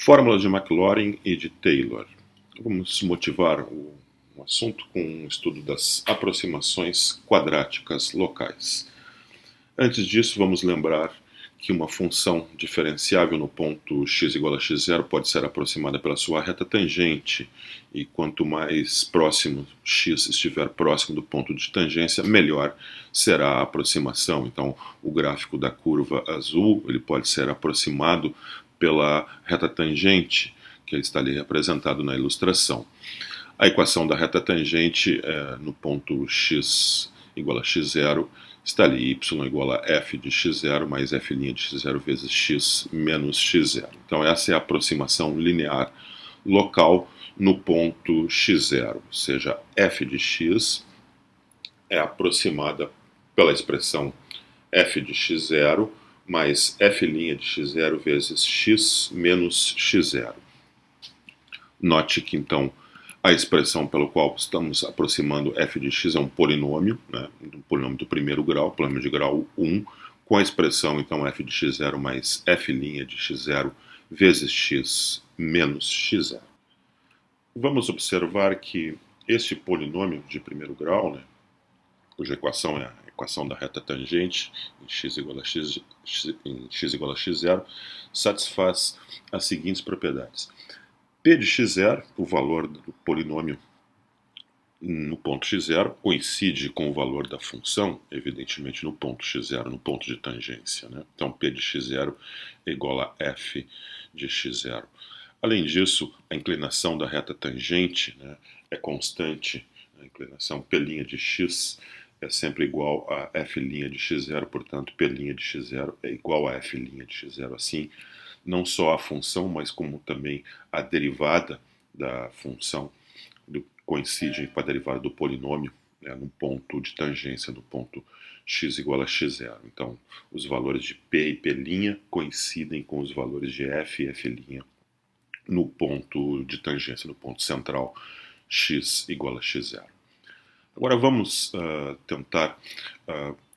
Fórmulas de Maclaurin e de Taylor. Vamos motivar o assunto com um estudo das aproximações quadráticas locais. Antes disso, vamos lembrar que uma função diferenciável no ponto x igual a x0 pode ser aproximada pela sua reta tangente, e quanto mais próximo x estiver próximo do ponto de tangência, melhor será a aproximação. Então, o gráfico da curva azul ele pode ser aproximado pela reta tangente, que está ali representado na ilustração. A equação da reta tangente no ponto x igual a x0 está ali, y igual a f de x0 mais f' de x0 vezes x menos x0. Então essa é a aproximação linear local no ponto x0, ou seja, f de x é aproximada pela expressão f de x0 mais f' de x0 vezes x menos x0. Note que então a expressão pelo qual estamos aproximando f de x é um polinômio, né, um polinômio do primeiro grau, polinômio de grau 1, com a expressão então f de x0 mais f' de x0 vezes x menos x0. Vamos observar que este polinômio de primeiro grau, né, cuja equação é a equação da reta tangente em x igual a x0, satisfaz as seguintes propriedades. P de x0, o valor do polinômio no ponto x0, coincide com o valor da função, evidentemente no ponto x0, no ponto de tangência, né? Então P de x0 é igual a f de x0. Além disso, a inclinação da reta tangente, né, é constante. A inclinação P' de x é sempre igual a f' de x0, portanto P' de x0 é igual a f' de x0. Assim, não só a função, mas como também a derivada da função coincide com a derivada do polinômio, né, no ponto de tangência, no ponto x igual a x0. Então, os valores de P e P' coincidem com os valores de f e f' no ponto de tangência, no ponto central x igual a x0. Agora vamos tentar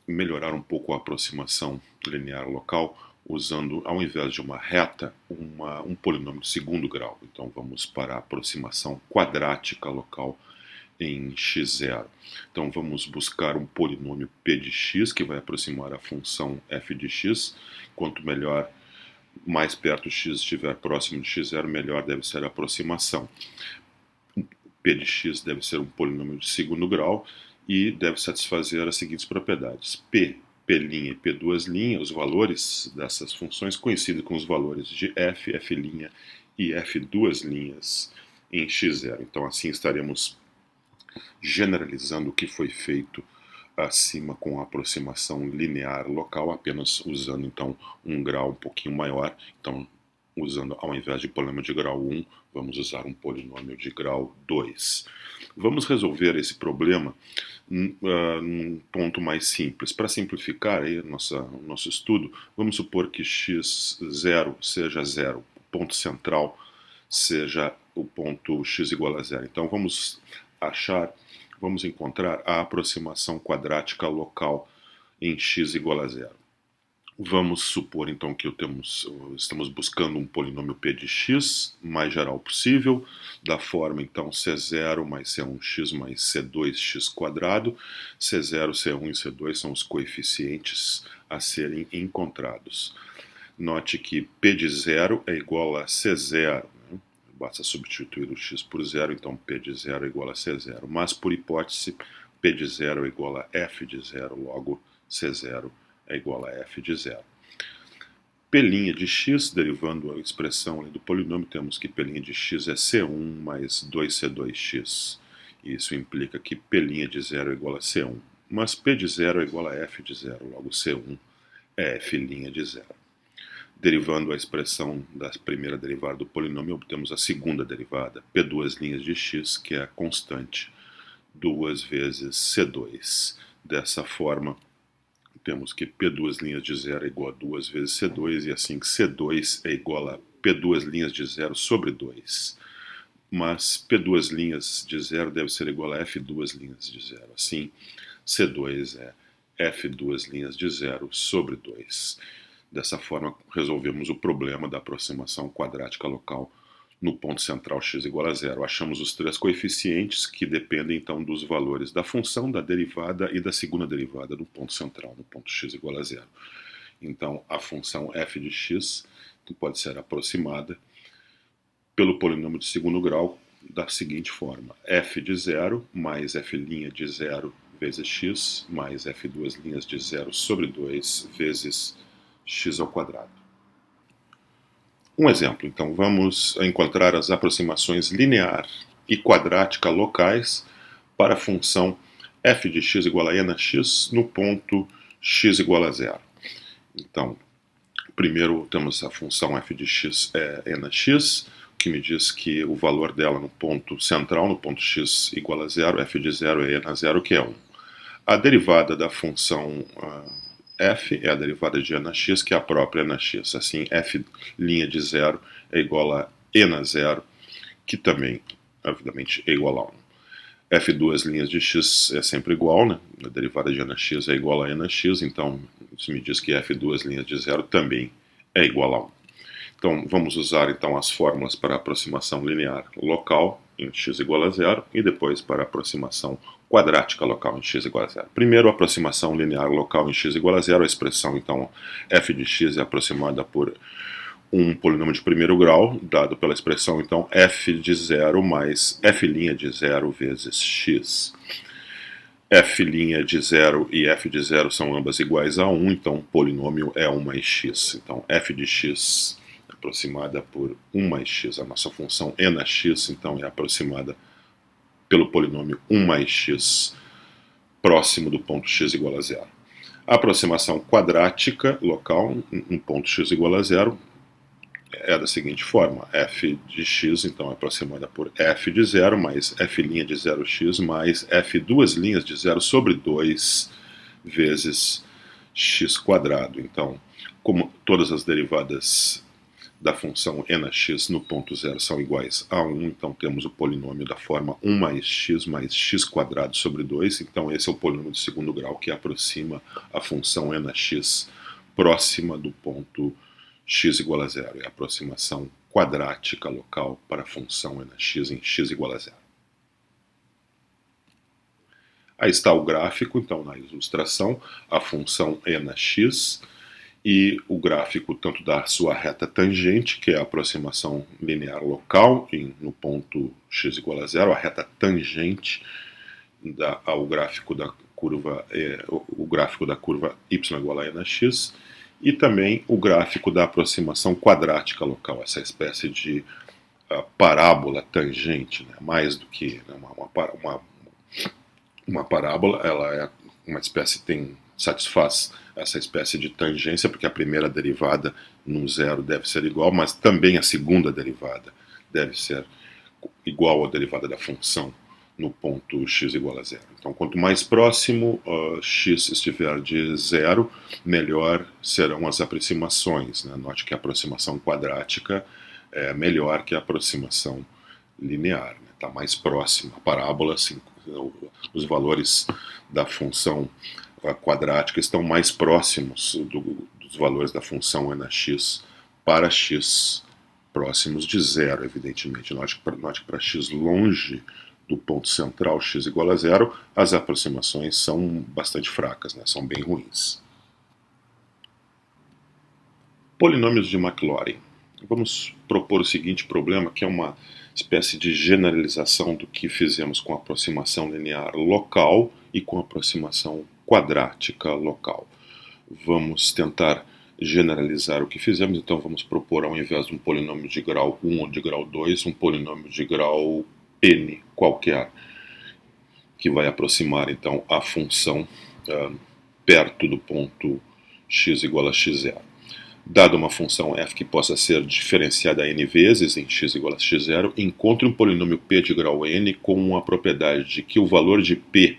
melhorar um pouco a aproximação linear local, usando, ao invés de uma reta, um polinômio de segundo grau. Então vamos para a aproximação quadrática local em x0. Então vamos buscar um polinômio p de x, que vai aproximar a função f de x. Quanto melhor, mais perto x estiver próximo de x0, melhor deve ser a aproximação. P de x deve ser um polinômio de segundo grau e deve satisfazer as seguintes propriedades. P' e P', os valores dessas funções coincidem com os valores de f, f' e f' em x0. Então assim estaremos generalizando o que foi feito acima com a aproximação linear local, apenas usando então um grau um pouquinho maior. Então, usando, ao invés de polinômio de grau 1, vamos usar um polinômio de grau 2. Vamos resolver esse problema num ponto mais simples. Para simplificar aí o nosso estudo, vamos supor que x0 seja 0, o ponto central seja o ponto x igual a 0. Então vamos encontrar a aproximação quadrática local em x igual a 0. Vamos supor então que estamos buscando um polinômio p de x mais geral possível, da forma então c0 mais c1x mais c2x quadrado. c0, c1 e c2 são os coeficientes a serem encontrados. Note que p de 0 é igual a c0, né? Basta substituir o x por 0, então p de 0 é igual a c0. Mas, por hipótese, p de 0 é igual a f de 0, logo c0 é igual a f de 0. P' de x, derivando a expressão do polinômio, temos que P' de x é c1 mais 2c2x. Isso implica que P' de 0 é igual a c1. Mas P de 0 é igual a f de 0, logo c1 é f' de 0. Derivando a expressão da primeira derivada do polinômio, obtemos a segunda derivada, P' de x, que é a constante 2 vezes C2. Dessa forma, temos que P' de 0 é igual a 2 vezes C2, e assim C2 é igual a P' de 0 sobre 2. Mas P' de 0 deve ser igual a F' de 0. Assim, C2 é F' de 0 sobre 2. Dessa forma, resolvemos o problema da aproximação quadrática local no ponto central x igual a zero. Achamos os três coeficientes que dependem então dos valores da função, da derivada e da segunda derivada do ponto central, no ponto x igual a zero. Então, a função f de x pode ser aproximada pelo polinômio de segundo grau da seguinte forma: f de zero mais f' de zero vezes x mais f duas linhas de zero sobre 2 vezes x ao quadrado. Um exemplo, então, vamos encontrar as aproximações linear e quadrática locais para a função f de x igual a e na x no ponto x igual a zero. Então, primeiro temos a função f de x é e na x, que me diz que o valor dela no ponto central, no ponto x igual a zero, f de zero é e na zero, que é 1. A derivada da função f é a derivada de e na x, que é a própria e na x. Assim, f' de zero é igual a e na zero, que também, obviamente, é igual a 1. f duas linhas de x é sempre igual, né? A derivada de e na x é igual a e na x, então isso me diz que f duas linhas de zero também é igual a 1. Então, vamos usar então as fórmulas para a aproximação linear local em x igual a zero e depois para a aproximação quadrática local em x igual a zero. Primeiro, a aproximação linear local em x igual a zero, a expressão então f de x é aproximada por um polinômio de primeiro grau, dado pela expressão então f de zero mais f' de zero vezes x. f' de zero e f de zero são ambas iguais a 1, então o polinômio é 1 mais x. Então f de x aproximada por 1 mais x, a nossa função e na x, então é aproximada pelo polinômio 1 mais x próximo do ponto x igual a zero. A aproximação quadrática local no ponto x igual a zero é da seguinte forma: f de x, então, é aproximada por f de zero mais f' de 0x mais f duas linhas de zero sobre 2 vezes x quadrado. Então, como todas as derivadas da função e na x no ponto zero são iguais a 1, então temos o polinômio da forma 1 mais x quadrado sobre 2, então esse é o polinômio de segundo grau que aproxima a função e na x próxima do ponto x igual a zero, é a aproximação quadrática local para a função e na x em x igual a zero. Aí está o gráfico, então, na ilustração, a função e na x, e o gráfico tanto da sua reta tangente, que é a aproximação linear local no ponto x igual a zero, a reta tangente ao gráfico da curva, o gráfico da curva y igual a e na x, e também o gráfico da aproximação quadrática local, essa espécie de parábola tangente, né? Mais do que uma parábola, ela é uma espécie, satisfaz essa espécie de tangência, porque a primeira derivada num zero deve ser igual, mas também a segunda derivada deve ser igual à derivada da função no ponto x igual a zero. Então, quanto mais próximo x estiver de zero, melhor serão as aproximações, né? Note que a aproximação quadrática é melhor que a aproximação linear, né? Está mais próxima. A parábola, assim, os valores da função quadrática estão mais próximos dos valores da função e na x para x próximos de zero, evidentemente. Note que para x longe do ponto central x igual a zero, as aproximações são bastante fracas, né? São bem ruins. Polinômios de Maclaurin. Vamos propor o seguinte problema, que é uma espécie de generalização do que fizemos com a aproximação linear local e com a aproximação quadrática local. Vamos tentar generalizar o que fizemos, então vamos propor, ao invés de um polinômio de grau 1 ou de grau 2, um polinômio de grau n qualquer, que vai aproximar então a função perto do ponto x igual a x0. Dada uma função f que possa ser diferenciada n vezes em x igual a x0, encontre um polinômio p de grau n com a propriedade de que o valor de p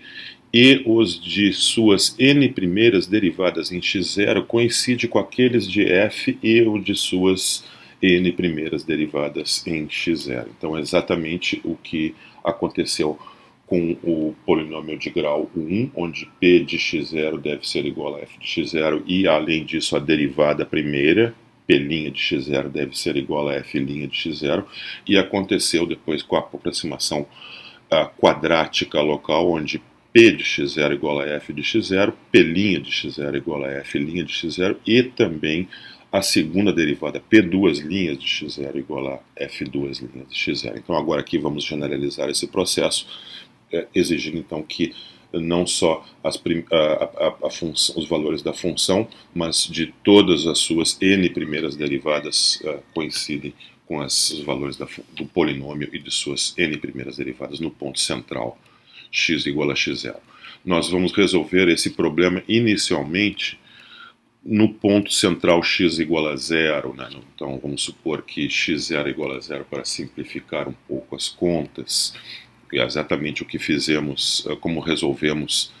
e os de suas n primeiras derivadas em x0 coincide com aqueles de f e o de suas n primeiras derivadas em x0. Então é exatamente o que aconteceu com o polinômio de grau 1, onde p de x0 deve ser igual a f de x0, e além disso a derivada primeira, p' de x0 deve ser igual a f' de x0, e aconteceu depois com a aproximação quadrática local, onde p de x0 igual a f de x0, p' de x0 igual a f' de x0, e também a segunda derivada, p duas linhas de x0 igual a f duas linhas de x0. Então agora aqui vamos generalizar esse processo, exigindo então que não só os valores da função, mas de todas as suas n primeiras derivadas coincidem com os valores do polinômio e de suas n primeiras derivadas no ponto central, x igual a x0. Nós vamos resolver esse problema inicialmente no ponto central x igual a zero, né? Então vamos supor que x0 igual a zero para simplificar um pouco as contas. É exatamente o que fizemos, como resolvemos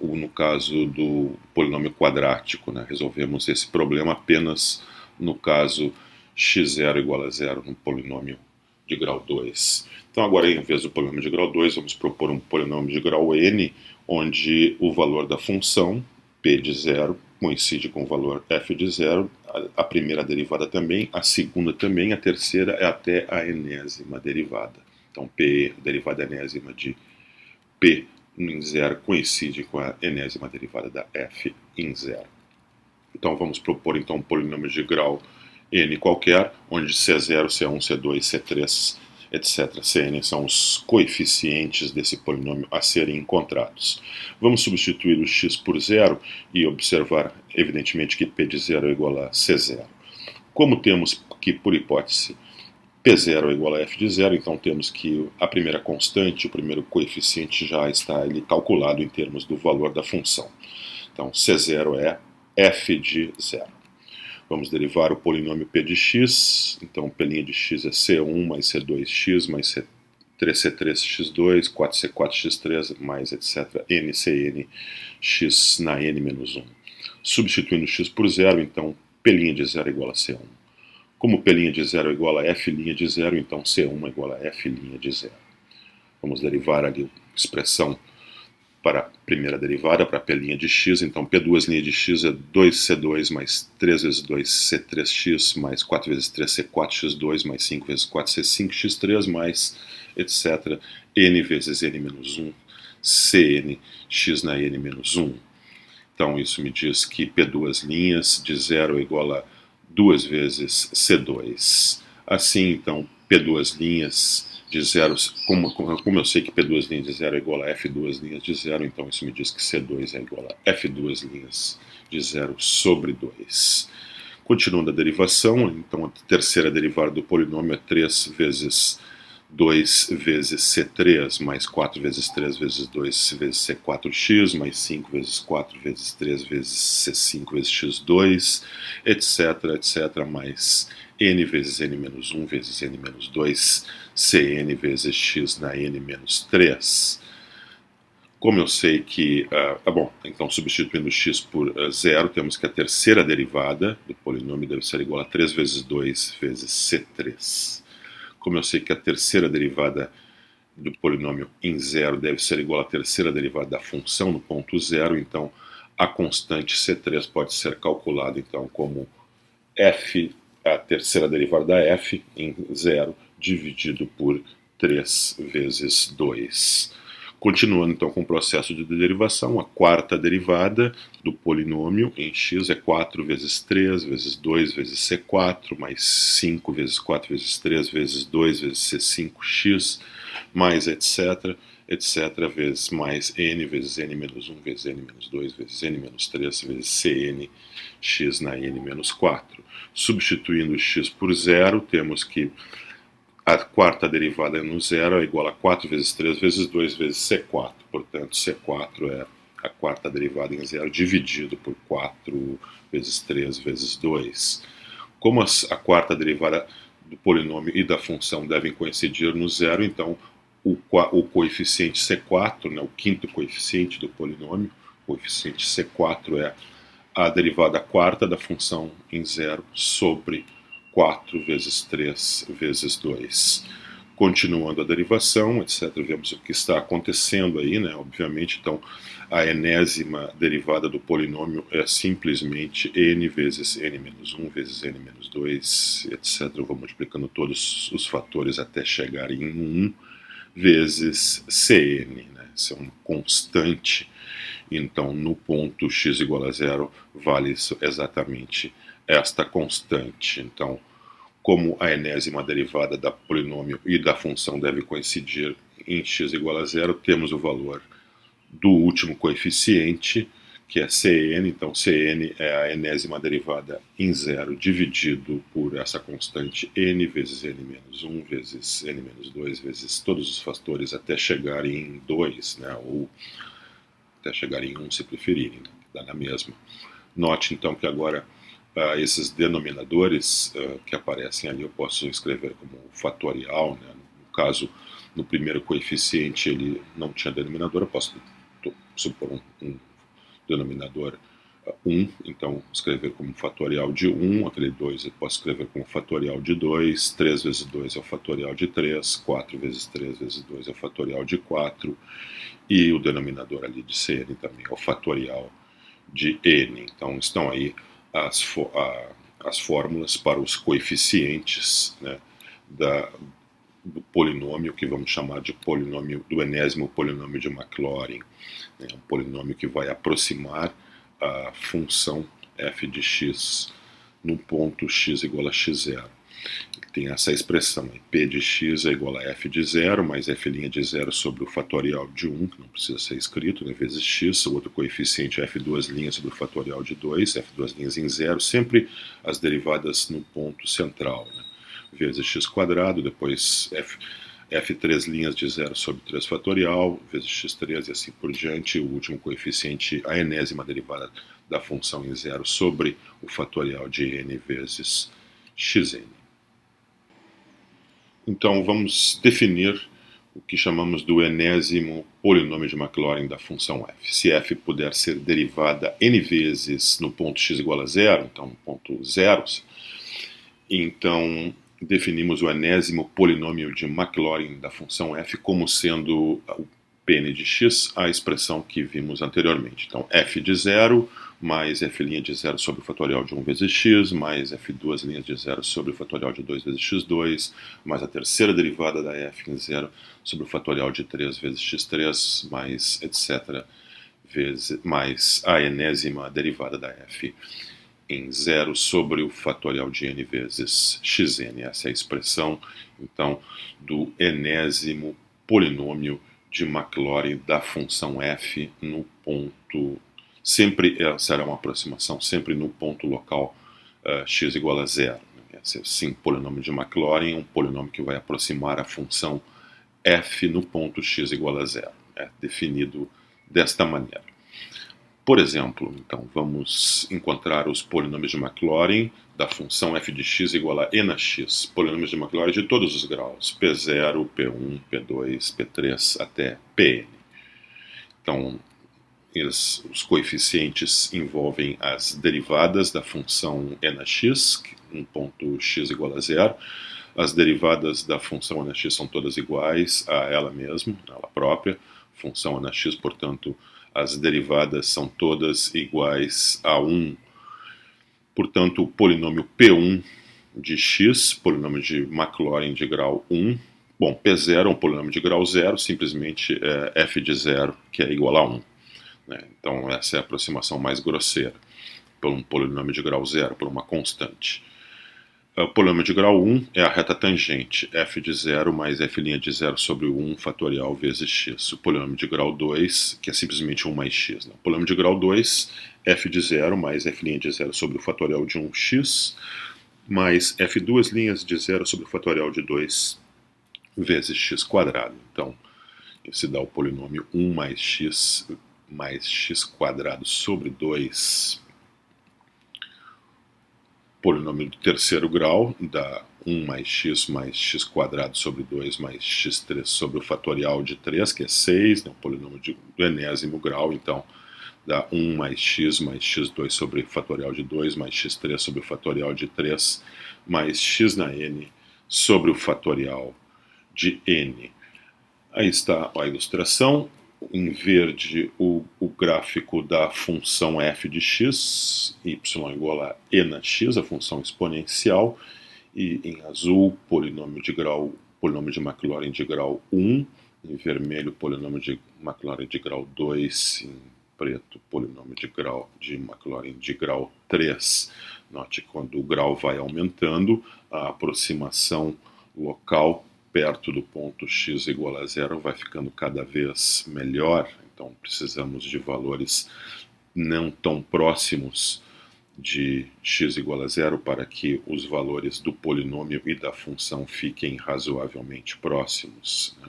no caso do polinômio quadrático, né? Resolvemos esse problema apenas no caso x0 igual a zero no polinômio de grau 2. Então agora, em vez do polinômio de grau 2, vamos propor um polinômio de grau n, onde o valor da função p de zero coincide com o valor f de zero, a primeira derivada também, a segunda também, a terceira é até a enésima derivada. Então, p, derivada enésima de p em zero coincide com a enésima derivada da f em zero. Então, vamos propor então um polinômio de grau n qualquer, onde C0, C1, C2, C3, etc. Cn são os coeficientes desse polinômio a serem encontrados. Vamos substituir o x por zero e observar, evidentemente, que p de zero é igual a C0. Como temos que, por hipótese, P0 é igual a f de zero, então temos que a primeira constante, o primeiro coeficiente já está ali calculado em termos do valor da função. Então C0 é f de zero. Vamos derivar o polinômio p de x, então p' de x é c1 mais c2x mais c3c3x2, 4c4x3 mais etc. ncn x na n menos 1. Substituindo x por zero, então p' de zero é igual a c1. Como p' de zero é igual a f' de zero, então c1 é igual a f' de zero. Vamos derivar ali a expressão para a primeira derivada, para p' de x, então p2' de x é 2c2 mais 3 vezes 2c3x mais 4 vezes 3c4x2 mais 5 vezes 4c5x3 mais etc. n vezes n menos 1, cn x na n menos 1. Então isso me diz que p2' de zero é igual a 2 vezes C2. Assim, então, P2' de zero, como eu sei que P2' de zero é igual a F2' de zero, então isso me diz que C2 é igual a F2' de zero sobre 2. Continuando a derivação, então a terceira derivada do polinômio é 3 vezes 2 vezes C3 mais 4 vezes 3 vezes 2 vezes C4x mais 5 vezes 4 vezes 3 vezes C5 vezes x2, etc, etc, mais n vezes n menos 1 vezes n menos 2, Cn vezes x na n menos 3. Como eu sei que, bom, então substituindo x por zero, temos que a terceira derivada do polinômio deve ser igual a 3 vezes 2 vezes C3. Como eu sei que a terceira derivada do polinômio em zero deve ser igual à terceira derivada da função no ponto zero, então a constante C3 pode ser calculada então como f, a terceira derivada da f em zero, dividido por 3 vezes 2. Continuando então com o processo de derivação, a quarta derivada do polinômio em x é 4 vezes 3 vezes 2 vezes c4 mais 5 vezes 4 vezes 3 vezes 2 vezes c5x mais etc, etc, vezes mais n vezes n menos 1 vezes n menos 2 vezes n menos 3 vezes cn x na n menos 4. Substituindo x por zero, temos que a quarta derivada no zero é igual a 4 vezes 3 vezes 2 vezes C4. Portanto, C4 é a quarta derivada em zero dividido por 4 vezes 3 vezes 2. Como a quarta derivada do polinômio e da função devem coincidir no zero, então o coeficiente C4, né, o quinto coeficiente do polinômio, o coeficiente C4 é a derivada quarta da função em zero sobre 4 vezes 3 vezes 2. Continuando a derivação, etc., vemos o que está acontecendo aí, né? Obviamente, então, a enésima derivada do polinômio é simplesmente n vezes n-1 vezes n-2, etc. Eu vou multiplicando todos os fatores até chegar em 1 vezes Cn, né? Isso é uma constante. Então, no ponto x igual a zero, vale isso exatamente esta constante. Então, como a enésima derivada da polinômio e da função deve coincidir em x igual a zero, temos o valor do último coeficiente, que é Cn. Então, Cn é a enésima derivada em zero dividido por essa constante n vezes n-1 vezes n-2 vezes todos os fatores até chegar em 2, né? Ou até chegar em 1 se preferirem, né? Dá na mesma. Note então que agora esses denominadores que aparecem ali eu posso escrever como fatorial, né? No caso, no primeiro coeficiente ele não tinha denominador, eu posso supor um denominador 1, então escrever como fatorial de 1, aquele 2 eu posso escrever como fatorial de 2, 3 vezes 2 é o fatorial de 3, 4 vezes 3 vezes 2 é o fatorial de 4, e o denominador ali de Cn também é o fatorial de n. Então estão aí as fórmulas para os coeficientes, né, do polinômio que vamos chamar de polinômio do enésimo polinômio de Maclaurin. É um polinômio que vai aproximar a função f de x no ponto x igual a x0. Tem essa expressão, p de x é igual a f de 0 mais f' de 0 sobre o fatorial de 1, que não precisa ser escrito, né, vezes x, o outro coeficiente é f duas linhas sobre o fatorial de 2, f duas linhas em 0, sempre as derivadas no ponto central, né, vezes x quadrado, depois f 3 linhas de 0 sobre 3 fatorial, vezes x3 e assim por diante, o último coeficiente, a enésima derivada da função em 0 sobre o fatorial de n vezes xn. Então vamos definir o que chamamos do enésimo polinômio de Maclaurin da função f. Se f puder ser derivada n vezes no ponto x igual a zero, então no ponto zeros, então definimos o enésimo polinômio de Maclaurin da função f como sendo o Pn de x, a expressão que vimos anteriormente. Então, f de 0 mais f' de 0 sobre o fatorial de 1 vezes x, mais f duas linhas de 0 sobre o fatorial de 2 vezes x2, mais a terceira derivada da f em 0 sobre o fatorial de 3 vezes x3, mais etc., mais a enésima derivada da f em 0 sobre o fatorial de n vezes xn. Essa é a expressão, então, do enésimo polinômio de Maclaurin da função f no ponto, sempre será uma aproximação, sempre no ponto local x igual a 0. Sim, polinômio de Maclaurin, um polinômio que vai aproximar a função f no ponto x igual a 0. É definido desta maneira. Por exemplo, então, vamos encontrar os polinômios de Maclaurin da função f de x igual a e na x, polinômios de Maclaurin de todos os graus, P0, P1, P2, P3 até Pn. Então, os coeficientes envolvem as derivadas da função e na x, um ponto x igual a 0. As derivadas da função e na x são todas iguais a ela mesma, ela própria. Função e na x, portanto, as derivadas são todas iguais a 1. Portanto, o polinômio P1 de x, polinômio de Maclaurin de grau 1. Bom, P0 é um polinômio de grau 0, simplesmente é f de 0, que é igual a 1. Né? Então, essa é a aproximação mais grosseira, por um polinômio de grau 0, por uma constante. O polinômio de grau 1 é a reta tangente, f de 0 mais f' de 0 sobre 1 fatorial vezes x. O polinômio de grau 2, que é simplesmente 1 mais x. Né? O polinômio de grau 2, f de 0 mais f' de 0 sobre o fatorial de 1x, mais f duas linhas de 0 sobre o fatorial de 2 vezes x quadrado. Então, esse dá o polinômio 1 mais x quadrado sobre 2. Polinômio do terceiro grau dá 1 mais x quadrado sobre 2 mais x3 sobre o fatorial de 3, que é 6, né, o polinômio do enésimo grau, então dá 1 mais x2 sobre o fatorial de 2 mais x3 sobre o fatorial de 3 mais x na n sobre o fatorial de n. Aí está a ilustração. Em verde, o gráfico da função f de x, y igual a e na x, a função exponencial, e em azul, polinômio de Maclaurin de grau 1, em vermelho, polinômio de Maclaurin de grau 2, em preto, polinômio de Maclaurin de grau 3. Note que quando o grau vai aumentando, a aproximação local perto do ponto x igual a zero vai ficando cada vez melhor, então precisamos de valores não tão próximos de x igual a zero para que os valores do polinômio e da função fiquem razoavelmente próximos, né?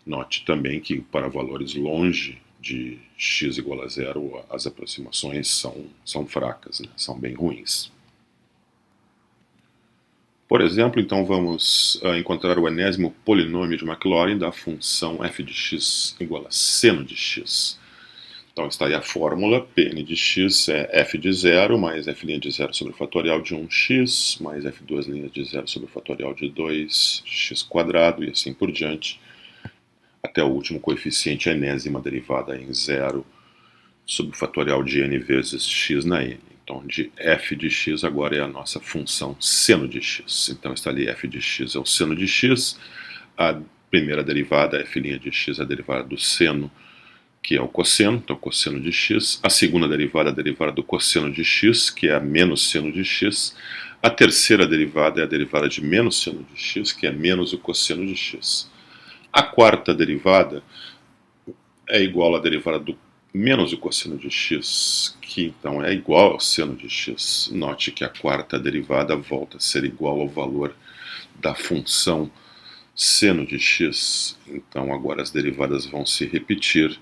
Note também que para valores longe de x igual a zero, as aproximações são fracas, né? São bem ruins. Por exemplo, então vamos encontrar o enésimo polinômio de Maclaurin da função f de x igual a seno de x. Então está aí a fórmula, Pn de x é f de zero mais f' de zero sobre o fatorial de 1x, mais f2' de zero sobre o fatorial de 2x² e assim por diante, até o último coeficiente, a enésima derivada em zero sobre o fatorial de n vezes x na n. Então, de f de x agora é a nossa função seno de x. Então está ali f de x é o seno de x, a primeira derivada, f' de x, é a derivada do seno, que é o cosseno, então cosseno de x. A segunda derivada é a derivada do cosseno de x, que é a menos seno de x. A terceira derivada é a derivada de menos seno de x, que é menos o cosseno de x. A quarta derivada é igual à derivada do menos o cosseno de x, que então é igual ao seno de x. Note que a quarta derivada volta a ser igual ao valor da função seno de x. Então agora as derivadas vão se repetir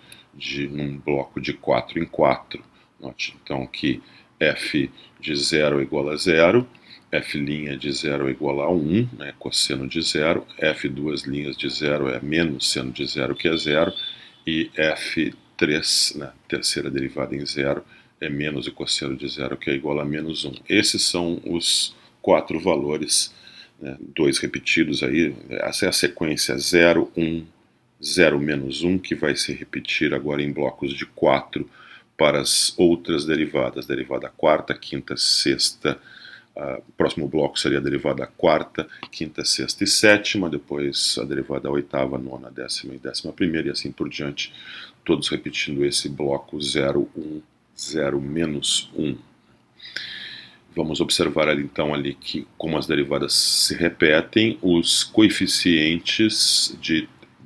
num bloco de 4 em 4. Note então que f de 0 é igual a 0, f' de 0 é igual a 1, né, cosseno de 0, f duas linhas de 0 é menos seno de 0, que é 0, e f3, né, terceira derivada em 0, é menos o cosseno de 0, que é igual a menos 1. Esses são os 4 valores, né, 2 repetidos aí. Essa é a sequência 0, 1, 0, menos 1, que vai se repetir agora em blocos de 4 para as outras derivadas. Derivada quarta, quinta, sexta. O próximo bloco seria a derivada quarta, quinta, sexta e sétima, depois a derivada oitava, nona, décima e 11ª, e assim por diante, todos repetindo esse bloco 0, 1, 0, menos 1. Vamos observar então ali que, como as derivadas se repetem, os coeficientes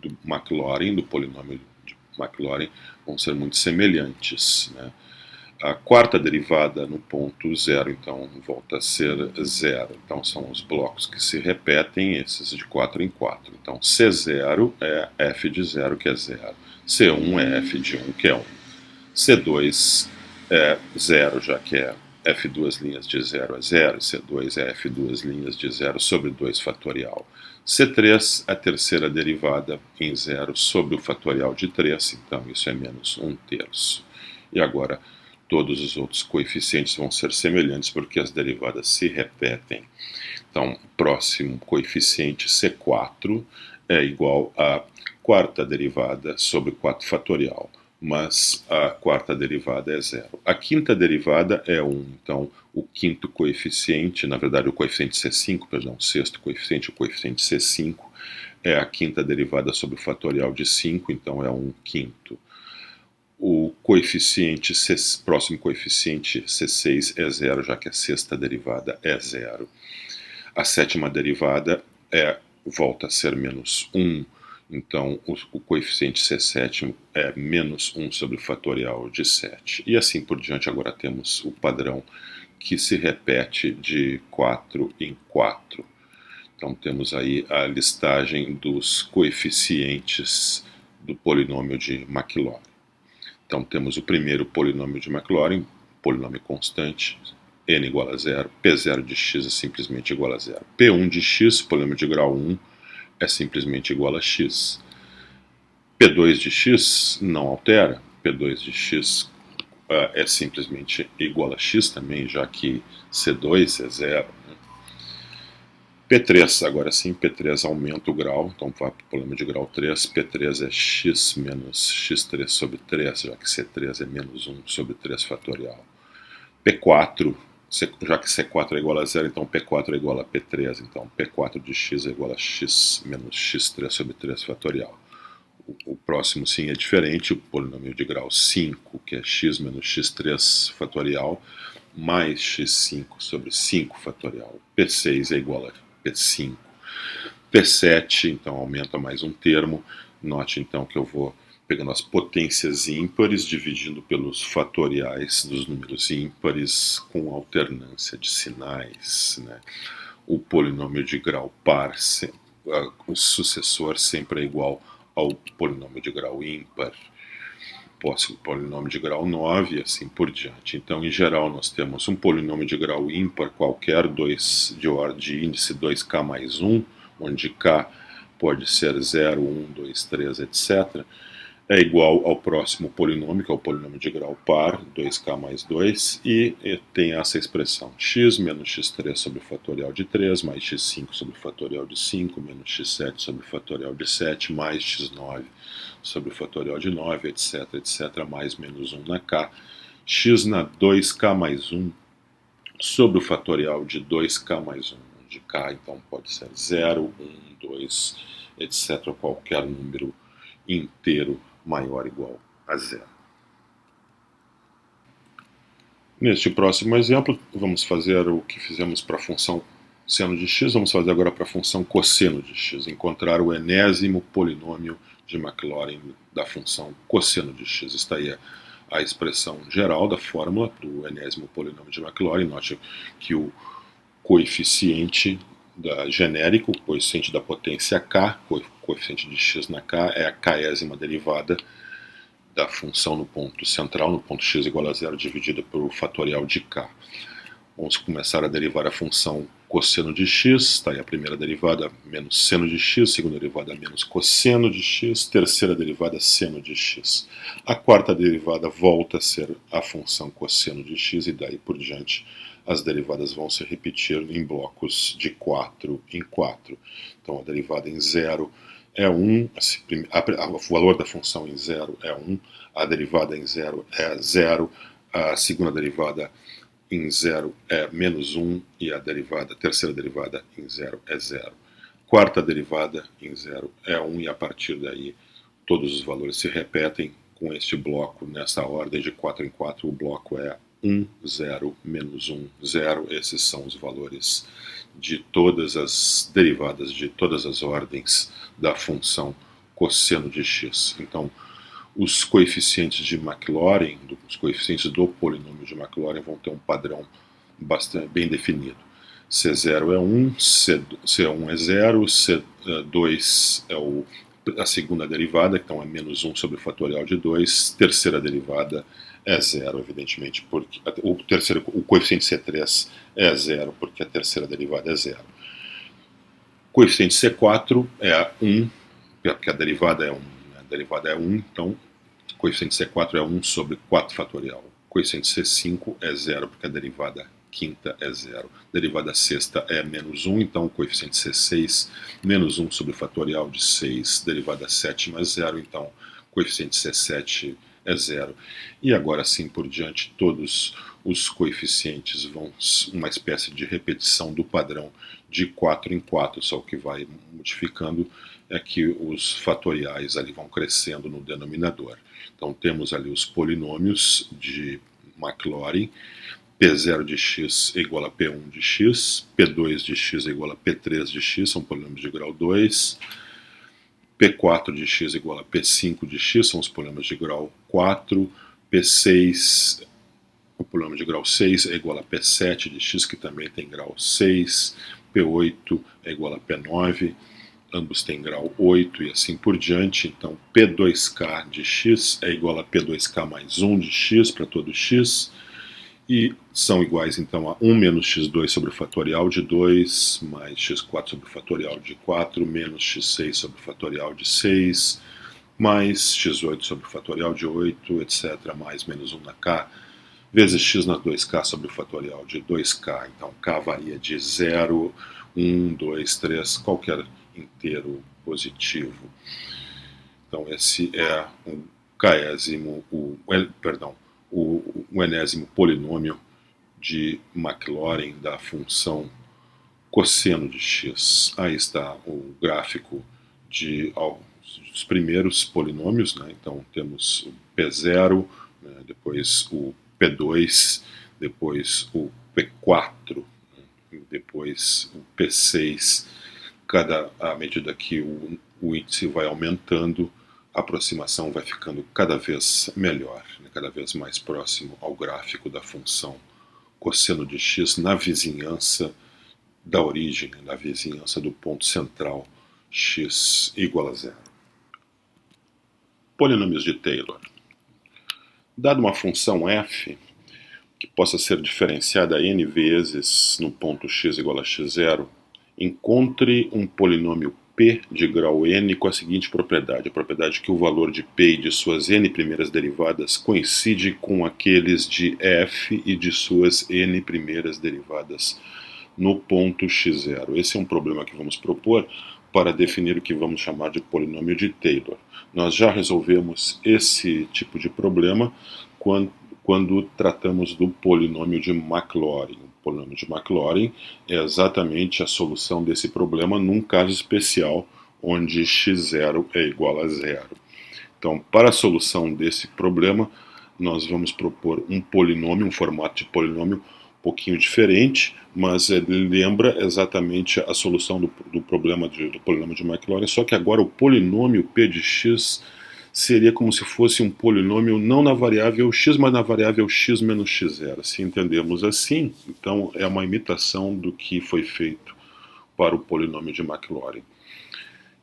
do Maclaurin, do polinômio de Maclaurin, vão ser muito semelhantes, né? A quarta derivada no ponto 0, então, volta a ser 0. Então, são os blocos que se repetem, esses de 4 em 4. Então, C0 é f de 0, que é 0. C1 é f de 1, que é 1. C2 é 0, já que é f duas linhas de 0 é 0. C2 é f duas linhas de 0 sobre 2 fatorial. C3 é a terceira derivada em 0 sobre o fatorial de 3, então isso é menos 1/3. E agora, todos os outros coeficientes vão ser semelhantes porque as derivadas se repetem. Então, próximo coeficiente C4 é igual à quarta derivada sobre 4 fatorial, mas a quarta derivada é 0. A quinta derivada é 1, então o quinto coeficiente, na verdade o coeficiente C5, perdão, o sexto coeficiente, o coeficiente C5, é a quinta derivada sobre o fatorial de 5, então é 1/5. O coeficiente próximo coeficiente C6 é 0, já que a sexta derivada é 0. A sétima derivada volta a ser menos 1, então o coeficiente C7 é menos 1 sobre o fatorial de 7. E assim por diante, agora temos o padrão que se repete de 4 em 4. Então temos aí a listagem dos coeficientes do polinômio de Maclaurin. Então temos o primeiro polinômio de Maclaurin, polinômio constante, n igual a 0, P0 de x é simplesmente igual a 0. P1 de x, polinômio de grau 1, é simplesmente igual a x. P2 de x não altera, P2 de x é simplesmente igual a x também, já que C2 é 0. Né? P3, agora sim, P3 aumenta o grau, então vai para o polínômio de grau 3, P3 é x menos x3 sobre 3, já que C3 é menos 1 sobre 3 fatorial. P4, já que C4 é igual a zero, então P4 é igual a P3, então P4 de x é igual a x menos x3 sobre 3 fatorial. O próximo sim é diferente, o polinômio de grau 5, que é x menos x3 fatorial, mais x5 sobre 5 fatorial. P6 é igual a P5. P7, então aumenta mais um termo. Note então que eu vou pegando as potências ímpares, dividindo pelos fatoriais dos números ímpares com alternância de sinais, né? O polinômio de grau par, o sucessor sempre é igual ao polinômio de grau ímpar. Posso polinômio de grau 9 e assim por diante. Então, em geral, nós temos um polinômio de grau ímpar qualquer, de índice 2k mais 1, onde k pode ser 0, 1, 2, 3, etc., é igual ao próximo polinômio, que é o polinômio de grau par, 2k mais 2, e tem essa expressão x menos x3 sobre o fatorial de 3, mais x5 sobre o fatorial de 5, menos x7 sobre o fatorial de 7, mais x9 sobre o fatorial de 9, etc, etc, mais menos 1 na k, x na 2k mais 1 sobre o fatorial de 2k mais 1, onde k então pode ser 0, 1, 2, etc, qualquer número inteiro maior ou igual a zero. Neste próximo exemplo, vamos fazer o que fizemos para a função seno de x, vamos fazer agora para a função cosseno de x, encontrar o enésimo polinômio de Maclaurin da função cosseno de x. Está aí a expressão geral da fórmula do enésimo polinômio de Maclaurin. Note que o coeficiente genérico, o coeficiente da potência k, o coeficiente de x na k, é a késima derivada da função no ponto central, no ponto x igual a zero, dividida pelo fatorial de k. Vamos começar a derivar a função cosseno de x, está aí a primeira derivada, menos seno de x, segunda derivada, menos cosseno de x, terceira derivada, seno de x. A quarta derivada volta a ser a função cosseno de x e daí por diante as derivadas vão se repetir em blocos de 4 em 4. Então a derivada em 0 é 1, o valor da função em 0 é 1, a derivada em 0 é 0, a segunda derivada em 0 é menos 1 e a terceira derivada em 0 é 0. Quarta derivada em 0 é 1 e a partir daí todos os valores se repetem com este bloco nessa ordem de 4 em 4. O bloco é 1, 0, menos 1, 0. Esses são os valores de todas as derivadas de todas as ordens da função cosseno de x. Então, os coeficientes de Maclaurin, os coeficientes do polinômio de Maclaurin vão ter um padrão bastante bem definido. C0 é 1, C1 é 0, C2 é a segunda derivada, então é menos 1 sobre o fatorial de 2, terceira derivada é 0, evidentemente, porque o coeficiente C3 é 0, porque a terceira derivada é 0. O coeficiente C4 é 1, porque a derivada é 1, então o coeficiente C4 é 1 sobre 4 fatorial. O coeficiente C5 é 0, porque a derivada quinta é 0. Derivada sexta é menos 1, então o coeficiente C6, menos 1 sobre o fatorial de 6. Derivada sétima é 0, então o coeficiente C7 é 0. E agora assim por diante, todos os coeficientes vão uma espécie de repetição do padrão de 4 em 4, só o que vai modificando é que os fatoriais ali vão crescendo no denominador. Então temos ali os polinômios de Maclaurin, P0 de x é igual a P1 de x, P2 de x é igual a P3 de x, são polinômios de grau 2, P4 de x é igual a P5 de x, são os polinômios de grau 4, P6, o polinômio de grau 6 é igual a P7 de x, que também tem grau 6, P8 é igual a P9, ambos têm grau 8 e assim por diante. Então P2k de x é igual a P2k mais 1 de x para todo x, e são iguais então a 1 menos x2 sobre o fatorial de 2, mais x4 sobre o fatorial de 4, menos x6 sobre o fatorial de 6, mais x8 sobre o fatorial de 8, etc., mais menos 1 na k, vezes x na 2k sobre o fatorial de 2k. Então k varia de 0, 1, 2, 3, qualquer inteiro positivo. Então esse é o enésimo polinômio de Maclaurin da função cosseno de x. Aí está o gráfico dos primeiros polinômios, né? Então temos o P0, né? Depois o P2, depois o P4, né? Depois o P6. À medida que o índice vai aumentando, a aproximação vai ficando cada vez melhor, né? Cada vez mais próximo ao gráfico da função cosseno de x na vizinhança da origem, na vizinhança do ponto central x igual a zero. Polinômios de Taylor. Dada uma função f que possa ser diferenciada n vezes no ponto x igual a x0, encontre um polinômio p de grau n com a seguinte propriedade: a propriedade que o valor de p e de suas n primeiras derivadas coincide com aqueles de f e de suas n primeiras derivadas no ponto x0. Esse é um problema que vamos propor para definir o que vamos chamar de polinômio de Taylor. Nós já resolvemos esse tipo de problema quando tratamos do polinômio de Maclaurin. O polinômio de Maclaurin é exatamente a solução desse problema num caso especial onde x0 é igual a zero. Então, para a solução desse problema, nós vamos propor um polinômio, um formato de polinômio um pouquinho diferente, mas ele lembra exatamente a solução do problema do polinômio de Maclaurin, só que agora o polinômio p de x seria como se fosse um polinômio não na variável x, mas na variável x menos x0. Se entendemos assim, então é uma imitação do que foi feito para o polinômio de Maclaurin.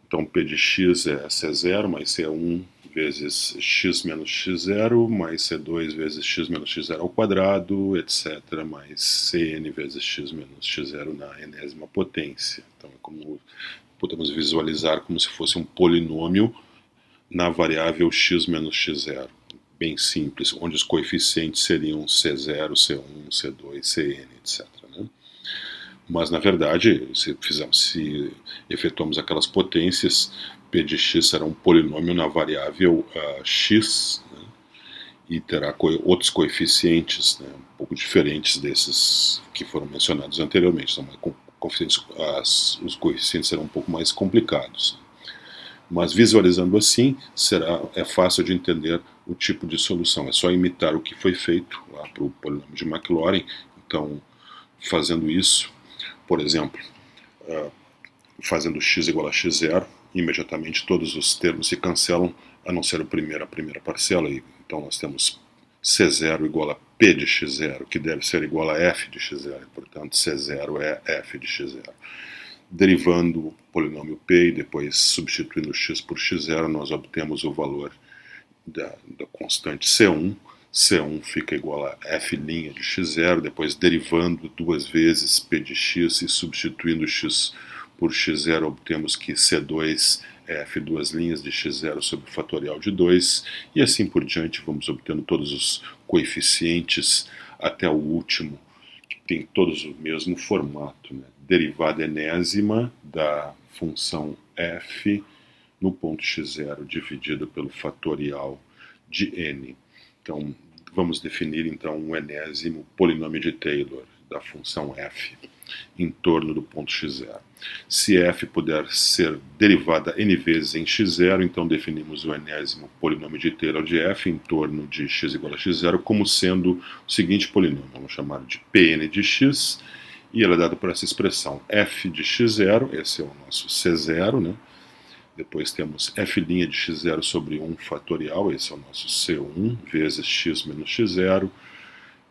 Então p de x é c0 mais c1 vezes x menos x0, mais c2 vezes x menos x0 ao quadrado, etc., mais cn vezes x menos x0 na enésima potência. Então, podemos visualizar como se fosse um polinômio na variável x menos x0, bem simples, onde os coeficientes seriam c0, c1, c2, cn, etc., né? Mas, na verdade, se efetuamos aquelas potências, p de x será um polinômio na variável x, né, e terá outros coeficientes, né, um pouco diferentes desses que foram mencionados anteriormente. Então, os coeficientes serão um pouco mais complicados. Mas visualizando assim, é fácil de entender o tipo de solução. É só imitar o que foi feito lá para o polinômio de Maclaurin. Então, fazendo isso, por exemplo, fazendo x igual a x0, imediatamente todos os termos se cancelam, a não ser a primeira parcela. Então nós temos c0 igual a p de x0, que deve ser igual a f de x0, portanto c0 é f de x0. Derivando o polinômio p e depois substituindo x por x0, nós obtemos o valor da constante c1. C1 fica igual a f' de x0, depois derivando duas vezes p de x e substituindo x por x0, obtemos que C2 é f duas linhas de x0 sobre o fatorial de 2, e assim por diante vamos obtendo todos os coeficientes até o último, que tem todos o mesmo formato, né? Derivada enésima da função f no ponto x0 dividido pelo fatorial de n. Então, vamos definir então um enésimo polinômio de Taylor da função f em torno do ponto x0. Se f puder ser derivada n vezes em x0, então definimos o enésimo polinômio de Taylor de f em torno de x igual a x0 como sendo o seguinte polinômio. Vamos chamar de Pn de x, e ele é dado por essa expressão f de x0, esse é o nosso c0, né? Depois temos f' de x0 sobre 1 fatorial, esse é o nosso c1, vezes x menos x0,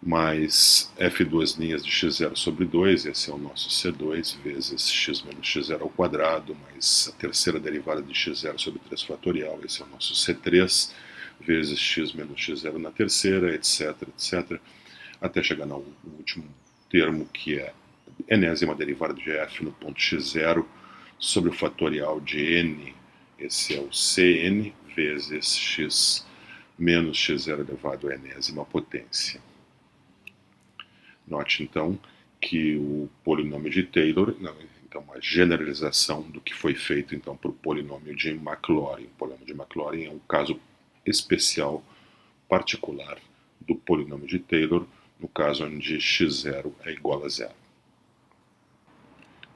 mais f duas linhas de x0 sobre 2, esse é o nosso c2, vezes x menos x0 ao quadrado, mais a terceira derivada de x0 sobre 3 fatorial, esse é o nosso c3, vezes x menos x0 na terceira, etc., etc., até chegar no último termo, que é enésima derivada de f no ponto x0 sobre o fatorial de n, esse é o cn, vezes x menos x0 elevado à enésima potência. Note, então, que o polinômio de Taylor, então uma generalização do que foi feito então para o polinômio de Maclaurin. O polinômio de Maclaurin é um caso especial, particular, do polinômio de Taylor, no caso onde x0 é igual a zero.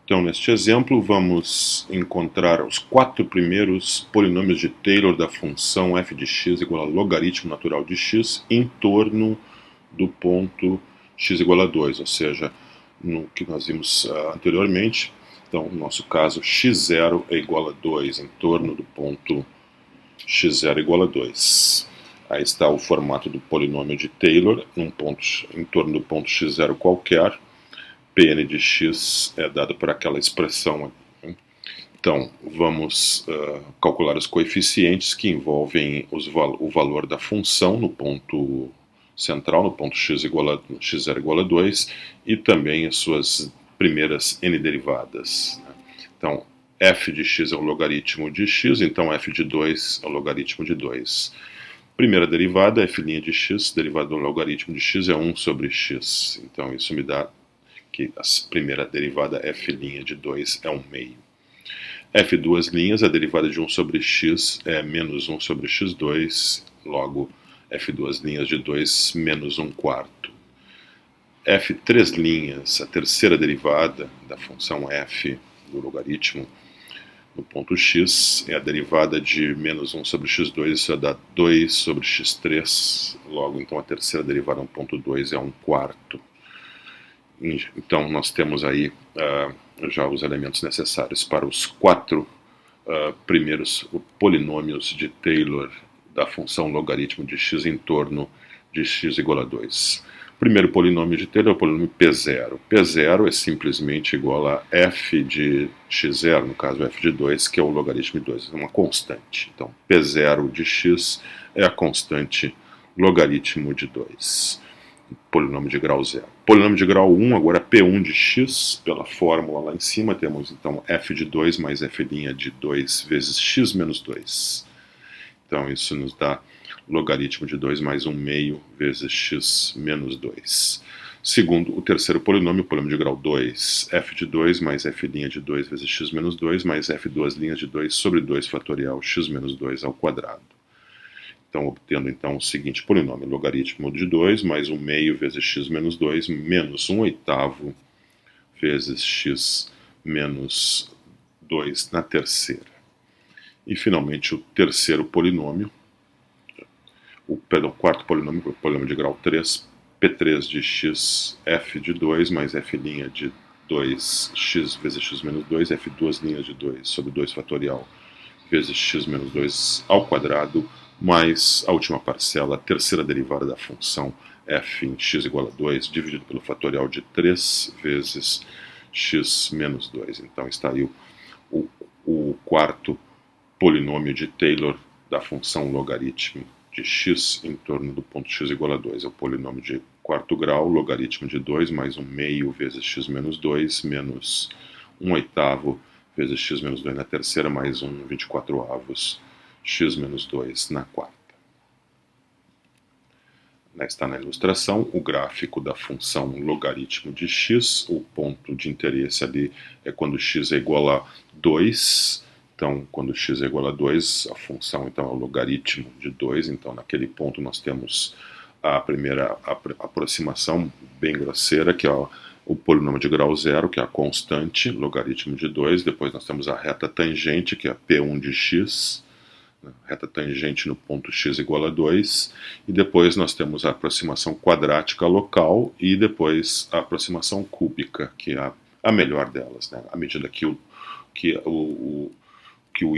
Então, neste exemplo, vamos encontrar os 4 primeiros polinômios de Taylor da função f de x igual a logaritmo natural de x em torno do ponto x igual a 2, ou seja, no que nós vimos anteriormente. Então, no nosso caso, x0 é igual a 2 em torno do ponto x0 igual a 2. Aí está o formato do polinômio de Taylor, em torno do ponto x0 qualquer. Pn de x é dado por aquela expressão. Então, vamos calcular os coeficientes que envolvem o valor da função no ponto central, no ponto x0 igual a 2, e também as suas primeiras n derivadas. Então, f de x é o logaritmo de x, então f de 2 é o logaritmo de 2. Primeira derivada, f' de x, derivada do logaritmo de x é 1 sobre x. Então, isso me dá que a primeira derivada f' de 2 é 1 meio. F duas linhas, a derivada de 1 sobre x é menos 1 sobre x2, logo f duas linhas de 2 menos 1 quarto. F três linhas, a terceira derivada da função f do logaritmo no ponto x é a derivada de menos 1 sobre x2, isso dá 2 sobre x3, logo então a terceira derivada no ponto 2 é 1 quarto. Então, nós temos aí já os elementos necessários para os 4 primeiros polinômios de Taylor da função logaritmo de x em torno de x igual a 2. O primeiro polinômio de Taylor é o polinômio P0. P0 é simplesmente igual a f de x0, no caso f de 2, que é o logaritmo de 2, é uma constante. Então, P0 de x é a constante logaritmo de 2. Polinômio de grau 0. Polinômio de grau 1, agora P1 de x, pela fórmula lá em cima, temos então f de 2 mais f' de 2 vezes x menos 2. Então isso nos dá logaritmo de 2 mais 1 meio vezes x menos 2. Segundo, o terceiro polinômio, polinômio de grau 2, f de 2 mais f' de 2 vezes x menos 2, mais f duas linhas de 2 sobre 2 fatorial x menos 2 ao quadrado. Então, obtendo então o seguinte polinômio, logaritmo de 2 mais 1 meio vezes x menos 2 menos 1 oitavo vezes x menos 2 na terceira. E, finalmente, o terceiro polinômio, o quarto polinômio, o polinômio de grau 3, P3 de x, f de 2 mais f' de 2, x vezes x menos 2, f duas linhas de 2 sobre 2 fatorial vezes x menos 2 ao quadrado, mais a última parcela, a terceira derivada da função f em x igual a 2, dividido pelo fatorial de 3 vezes x menos 2. Então está aí o quarto polinômio de Taylor da função logaritmo de x em torno do ponto x igual a 2. É o polinômio de quarto grau, logaritmo de 2 mais 1 meio vezes x menos 2, menos 1 oitavo vezes x menos 2 na terceira, mais 1 24 avos x menos 2 na quarta. Está na ilustração o gráfico da função logaritmo de x. O ponto de interesse ali é quando x é igual a 2. Então, quando x é igual a 2, a função então é o logaritmo de 2. Então, naquele ponto nós temos a primeira aproximação bem grosseira, que é o polinômio de grau 0, que é a constante, logaritmo de 2. Depois nós temos a reta tangente, que é P1 de x, reta tangente no ponto x igual a 2, e depois nós temos a aproximação quadrática local e depois a aproximação cúbica, que é a melhor delas, né? À medida que o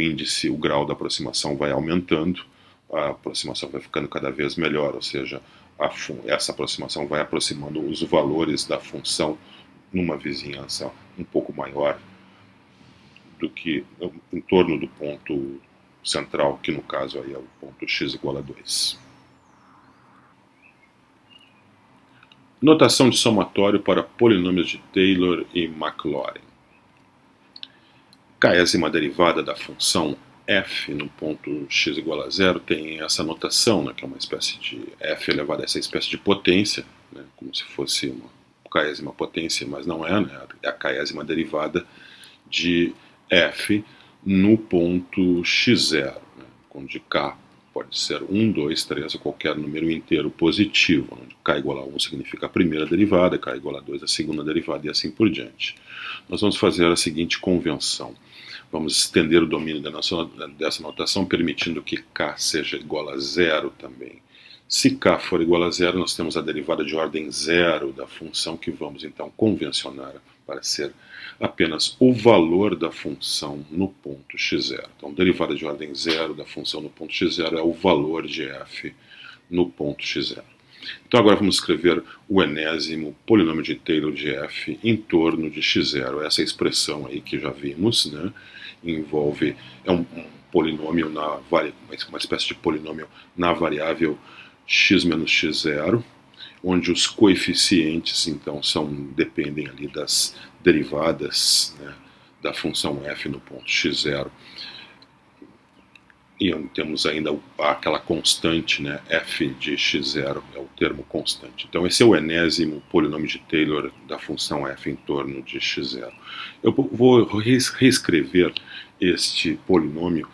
índice, o grau da aproximação vai aumentando, a aproximação vai ficando cada vez melhor, ou seja, essa aproximação vai aproximando os valores da função numa vizinhança um pouco maior do que em torno do ponto central, que no caso aí é o ponto x igual a 2. Notação de somatório para polinômios de Taylor e Maclaurin. Késima derivada da função f no ponto x igual a 0 tem essa notação, né, que é uma espécie de f elevado a essa espécie de potência, né, como se fosse uma késima potência, mas não é, né, é a késima derivada de f no ponto x0, né, onde k pode ser 1, 2, 3 ou qualquer número inteiro positivo, onde k igual a 1 significa a primeira derivada, k igual a 2 a segunda derivada e assim por diante. Nós vamos fazer a seguinte convenção. Vamos estender o domínio dessa notação, permitindo que k seja igual a zero também. Se k for igual a zero, nós temos a derivada de ordem zero da função, que vamos então convencionar para ser apenas o valor da função no ponto x0. Então, derivada de ordem zero da função no ponto x0 é o valor de f no ponto x0. Então agora vamos escrever o enésimo polinômio de Taylor de f em torno de x0. Essa expressão aí que já vimos, né, envolve um polinômio uma espécie de polinômio na variável x menos x0, onde os coeficientes então dependem ali das derivadas, né, da função f no ponto x0. E temos ainda aquela constante, né, f de x0 é o termo constante. Então esse é o enésimo polinômio de Taylor da função f em torno de x0. Eu vou reescrever este polinômio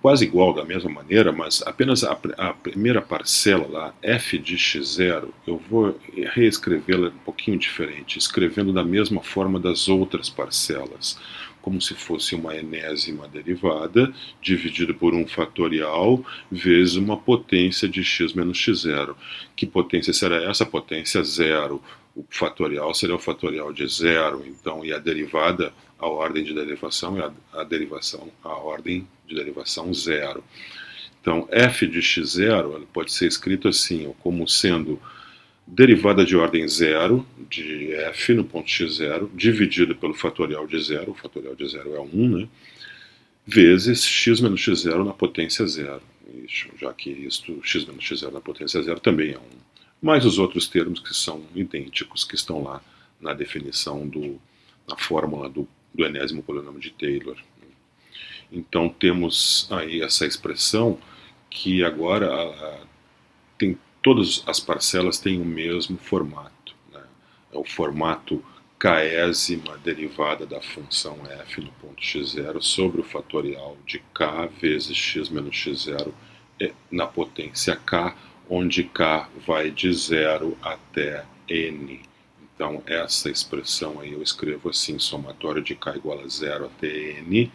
quase igual, da mesma maneira, mas apenas a primeira parcela lá, f de x0, eu vou reescrevê-la um pouquinho diferente, escrevendo da mesma forma das outras parcelas, como se fosse uma enésima derivada, dividida por um fatorial, vezes uma potência de x menos x0. Que potência será essa? Potência zero. O fatorial será o fatorial de zero, então, e a derivada, a ordem de derivação é a ordem de derivação zero. Então, f de x0 pode ser escrito assim, como sendo derivada de ordem zero de f no ponto x0, dividido pelo fatorial de zero, o fatorial de zero é 1, né, vezes x menos x0 na potência zero, já que isto, x menos x0 na potência zero também é 1. Mais os outros termos que são idênticos, que estão lá na definição, na fórmula do enésimo polinômio de Taylor. Então temos aí essa expressão que agora todas as parcelas têm o mesmo formato, né? É o formato késima derivada da função f no ponto x0 sobre o fatorial de k vezes x menos x0 na potência k, onde k vai de 0 até n. Então essa expressão aí eu escrevo assim, somatório de k igual a 0 até n,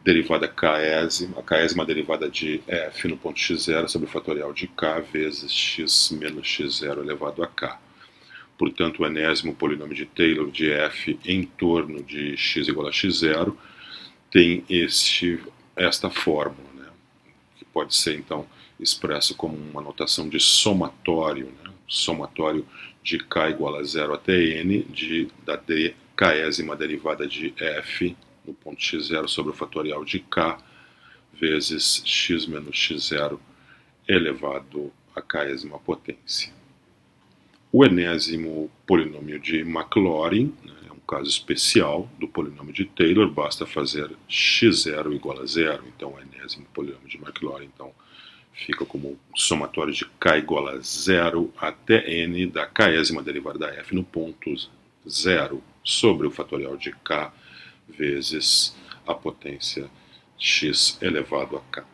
derivada késima, a késima derivada de f no ponto x0 sobre o fatorial de k vezes x menos x0 elevado a k. Portanto, o enésimo polinômio de Taylor de f em torno de x igual a x0 tem esta fórmula, né, que pode ser então expresso como uma notação de somatório, né, somatório de k igual a 0 até n da késima derivada de f no ponto x0 sobre o fatorial de k vezes x menos x0 elevado à késima potência. O enésimo polinômio de Maclaurin, né, é um caso especial do polinômio de Taylor, basta fazer x0 igual a 0, então o enésimo polinômio de Maclaurin então, fica como somatório de k igual a 0 até n da késima derivada da f no ponto 0 sobre o fatorial de k vezes a potência x elevado a k.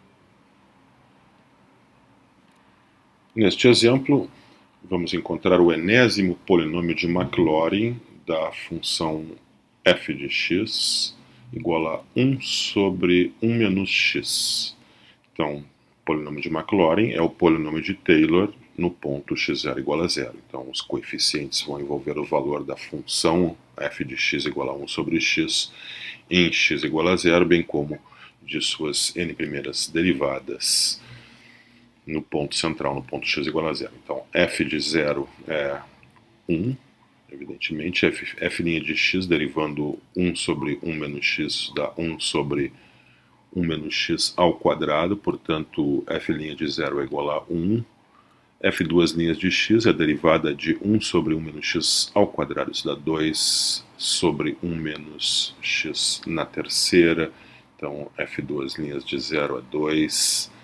Neste exemplo, vamos encontrar o enésimo polinômio de Maclaurin da função f de x igual a 1 sobre 1 menos x. Então, o polinômio de Maclaurin é o polinômio de Taylor no ponto x0 igual a 0. Então, os coeficientes vão envolver o valor da função f de x igual a 1 sobre x em x igual a 0, bem como de suas n primeiras derivadas no ponto central, no ponto x igual a 0. Então, f de 0 é 1, evidentemente, f' de x derivando 1 sobre 1 menos x dá 1 sobre 1 menos x ao quadrado, portanto, f' de 0 é igual a 1. f duas linhas de x é a derivada de 1 sobre 1 menos x ao quadrado, isso dá 2 sobre 1 menos x na terceira, então f duas linhas de 0 a 2.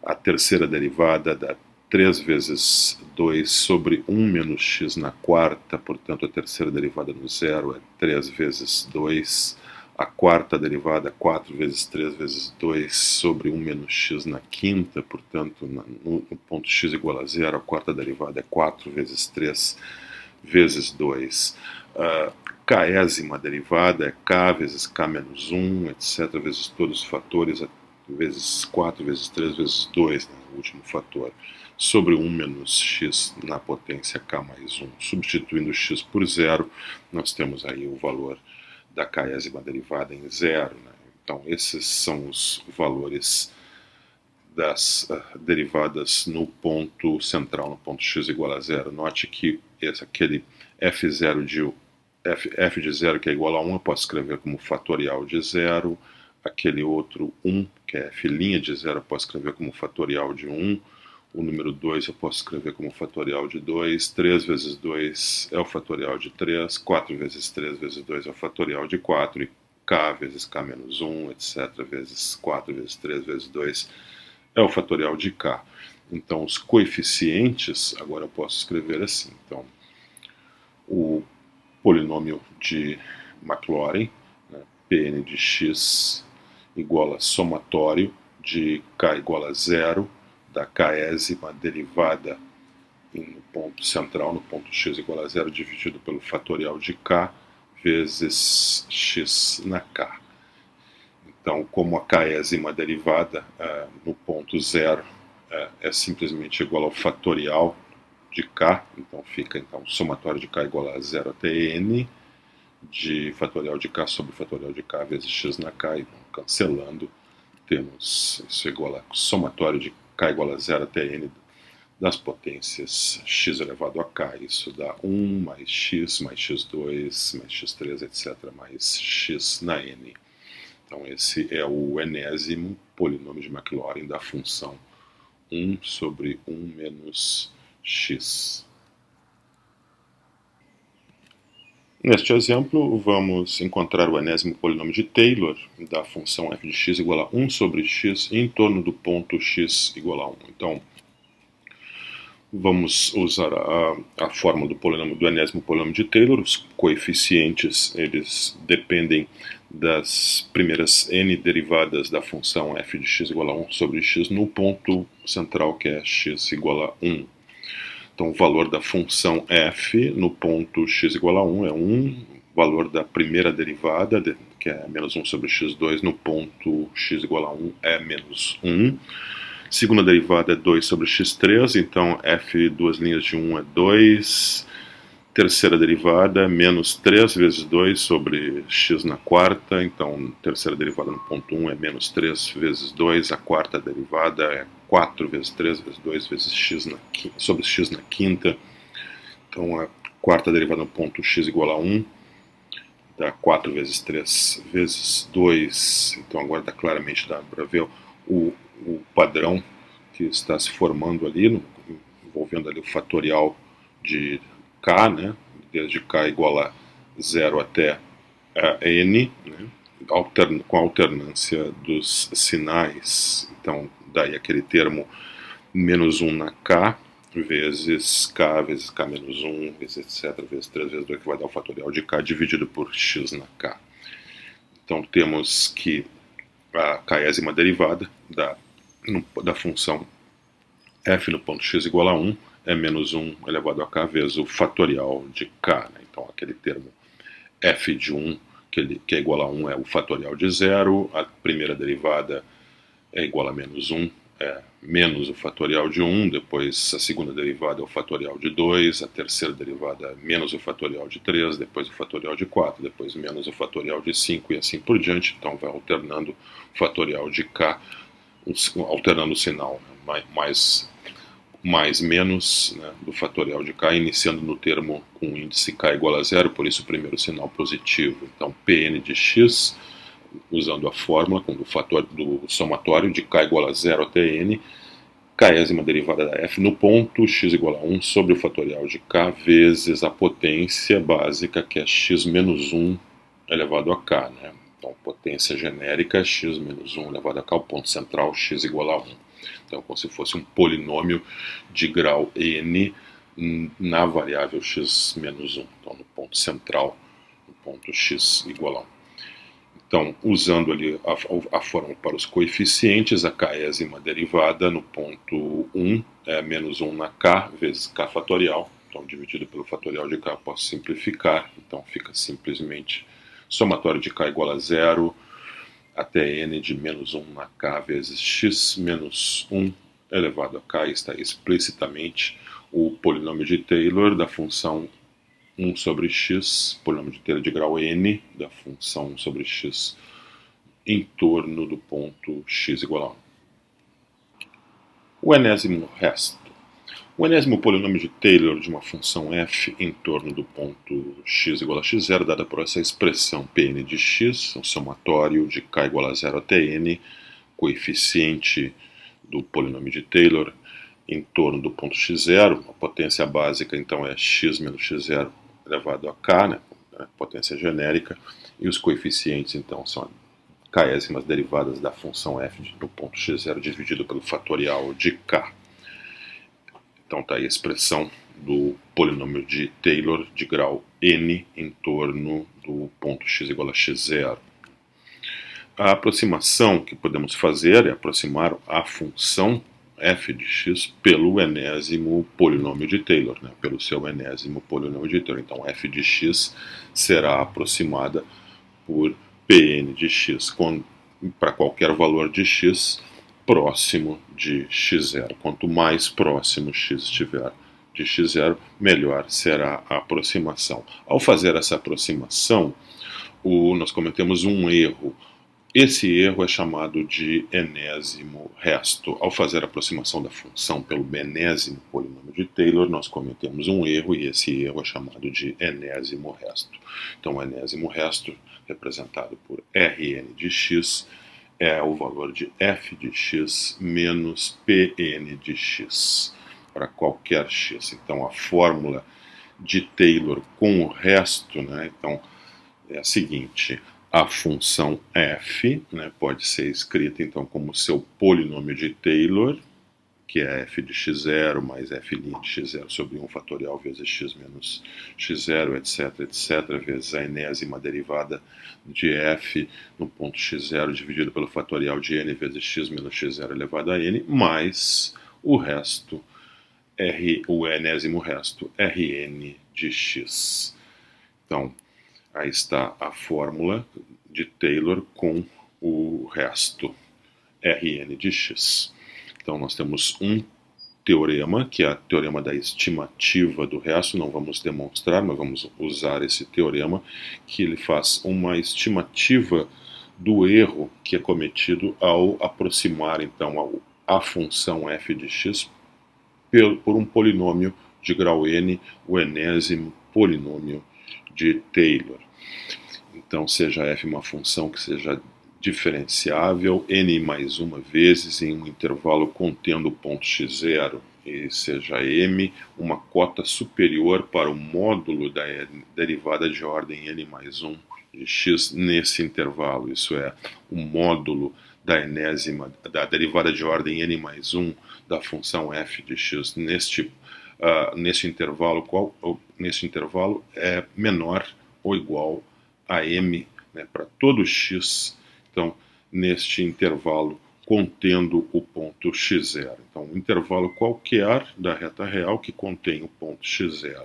A terceira derivada dá 3 vezes 2 sobre 1 menos x na quarta, portanto a terceira derivada no zero é 3 vezes 2. A quarta derivada é 4 vezes 3 vezes 2 sobre 1 menos x na quinta, portanto no ponto x igual a zero, a quarta derivada é 4 vezes 3 vezes 2. Késima derivada é k vezes k menos 1, etc., vezes todos os fatores, vezes 4 vezes 3 vezes 2, né, o último fator, sobre 1 menos x na potência k mais 1. Substituindo x por zero, nós temos aí o valor da késima derivada em zero. Né? Então, esses são os valores das derivadas no ponto central, no ponto x igual a zero. Note que aquele f0 f de zero, que é igual a 1, eu posso escrever como fatorial de zero. Aquele outro 1, que é f' de zero, eu posso escrever como fatorial de 1. O número 2 eu posso escrever como fatorial de 2. 3 vezes 2 é o fatorial de 3. 4 vezes 3 vezes 2 é o fatorial de 4. E k vezes k menos 1, etc., vezes 4 vezes 3 vezes 2 é o fatorial de k. Então, os coeficientes, agora eu posso escrever assim. Então, o polinômio de Maclaurin, né, Pn de x igual a somatório de k igual a zero da késima derivada no ponto central, no ponto x igual a zero, dividido pelo fatorial de k vezes x na k. Então, como a késima derivada no ponto zero é simplesmente igual ao fatorial de k, então fica somatório de k igual a zero até n, de fatorial de k sobre fatorial de k vezes x na k, e cancelando, temos isso igual a somatório de k igual a zero até n das potências x elevado a k. Isso dá 1 mais x2, mais x3, etc., mais x na n. Então esse é o enésimo polinômio de Maclaurin da função 1 sobre 1 menos x. Neste exemplo, vamos encontrar o enésimo polinômio de Taylor da função f de x igual a 1 sobre x em torno do ponto x igual a 1. Então, vamos usar a fórmula do enésimo polinômio de Taylor. Os coeficientes, eles dependem das primeiras n derivadas da função f de x igual a 1 sobre x no ponto central, que é x igual a 1. Então, o valor da função f no ponto x igual a 1 é 1, o valor da primeira derivada, que é menos 1 sobre x2, no ponto x igual a 1 é menos 1. Segunda derivada é 2 sobre x3, então f duas linhas de 1 é 2. Terceira derivada, menos 3 vezes 2 sobre x na quarta, então terceira derivada no ponto 1 é menos 3 vezes 2, a quarta derivada é 4 vezes 3 vezes 2 vezes x sobre x na quinta, então a quarta derivada no ponto x igual a 1, dá 4 vezes 3 vezes 2, então agora claramente dá para ver o padrão que está se formando ali, envolvendo ali o fatorial de k, né, desde k igual a 0 até n, né, com a alternância dos sinais. Então, daí aquele termo menos 1 na k, vezes k menos 1, vezes etc, vezes 3 vezes 2, que vai dar o fatorial de k dividido por x na k. Então, temos que a késima derivada da função f no ponto x igual a 1 é menos 1 elevado a k vezes o fatorial de k. Né? Então, aquele termo f de 1, que é igual a 1, é o fatorial de 0. A primeira derivada é igual a menos 1, é menos o fatorial de 1. Depois, a segunda derivada é o fatorial de 2. A terceira derivada é menos o fatorial de 3. Depois, o fatorial de 4. Depois, menos o fatorial de 5 e assim por diante. Então, vai alternando o fatorial de k, alternando o sinal, né? mais menos, né, do fatorial de k, iniciando no termo com índice k igual a 0, por isso o primeiro sinal positivo. Então, Pn de x, usando a fórmula do somatório de k igual a 0 até n, késima derivada da f no ponto x igual a 1 sobre o fatorial de k vezes a potência básica, que é x menos 1 elevado a k. Né? Então, potência genérica, x menos 1 elevado a k, o ponto central, x igual a 1. Então, como se fosse um polinômio de grau n na variável x menos 1, então no ponto central, no ponto x igual a 1. Então, usando ali a fórmula para os coeficientes, a késima derivada no ponto 1 é menos 1 na k vezes k fatorial. Então, dividido pelo fatorial de k, posso simplificar. Então, fica simplesmente somatório de k igual a 0 até n de menos 1 na k vezes x menos 1 elevado a k. Está explicitamente o polinômio de Taylor da função 1 sobre x, polinômio de Taylor de grau n, da função 1 sobre x, em torno do ponto x igual a 1. O enésimo resto. O enésimo polinômio de Taylor de uma função f em torno do ponto x igual a x0, dada por essa expressão Pn de x, o somatório de k igual a 0 até n, coeficiente do polinômio de Taylor em torno do ponto x0, a potência básica então é x menos x0 elevado a k, né, potência genérica, e os coeficientes então são késimas derivadas da função f do ponto x0 dividido pelo fatorial de k. Então está aí a expressão do polinômio de Taylor de grau n em torno do ponto x igual a x0. A aproximação que podemos fazer é aproximar a função f de x pelo enésimo polinômio de Taylor, né, pelo seu enésimo polinômio de Taylor. Então f de x será aproximada por Pn de x para qualquer valor de x próximo de x0. Quanto mais próximo x estiver de x0, melhor será a aproximação. Ao fazer essa aproximação, nós cometemos um erro. Esse erro é chamado de enésimo resto. Ao fazer a aproximação da função pelo enésimo polinômio de Taylor, nós cometemos um erro e esse erro é chamado de enésimo resto. Então, o enésimo resto, representado por Rn de x, é o valor de f de x menos Pn de x para qualquer x. Então, a fórmula de Taylor com o resto, né, então, é a seguinte: a função f, né, pode ser escrita então como seu polinômio de Taylor, que é f de x0 mais f' de x0 sobre 1 fatorial vezes x menos x0, etc, etc, vezes a enésima derivada de f no ponto x0 dividido pelo fatorial de n vezes x menos x0 elevado a n, mais o resto, o enésimo resto, Rn de x. Então, aí está a fórmula de Taylor com o resto, Rn de x. Então, nós temos um teorema, que é o teorema da estimativa do resto. Não vamos demonstrar, mas vamos usar esse teorema, que ele faz uma estimativa do erro que é cometido ao aproximar, então, a função f de x por um polinômio de grau n, o enésimo polinômio de Taylor. Então, seja f uma função que seja diferenciável n mais uma vezes em um intervalo contendo o ponto x0, e seja m uma cota superior para o módulo da derivada de ordem n mais 1 de x nesse intervalo, isso é, o módulo da derivada de ordem n mais 1 da função f de x neste intervalo, neste intervalo é menor ou igual a m, né, para todo x, então, neste intervalo contendo o ponto x0. Então, um intervalo qualquer da reta real que contém o ponto x0.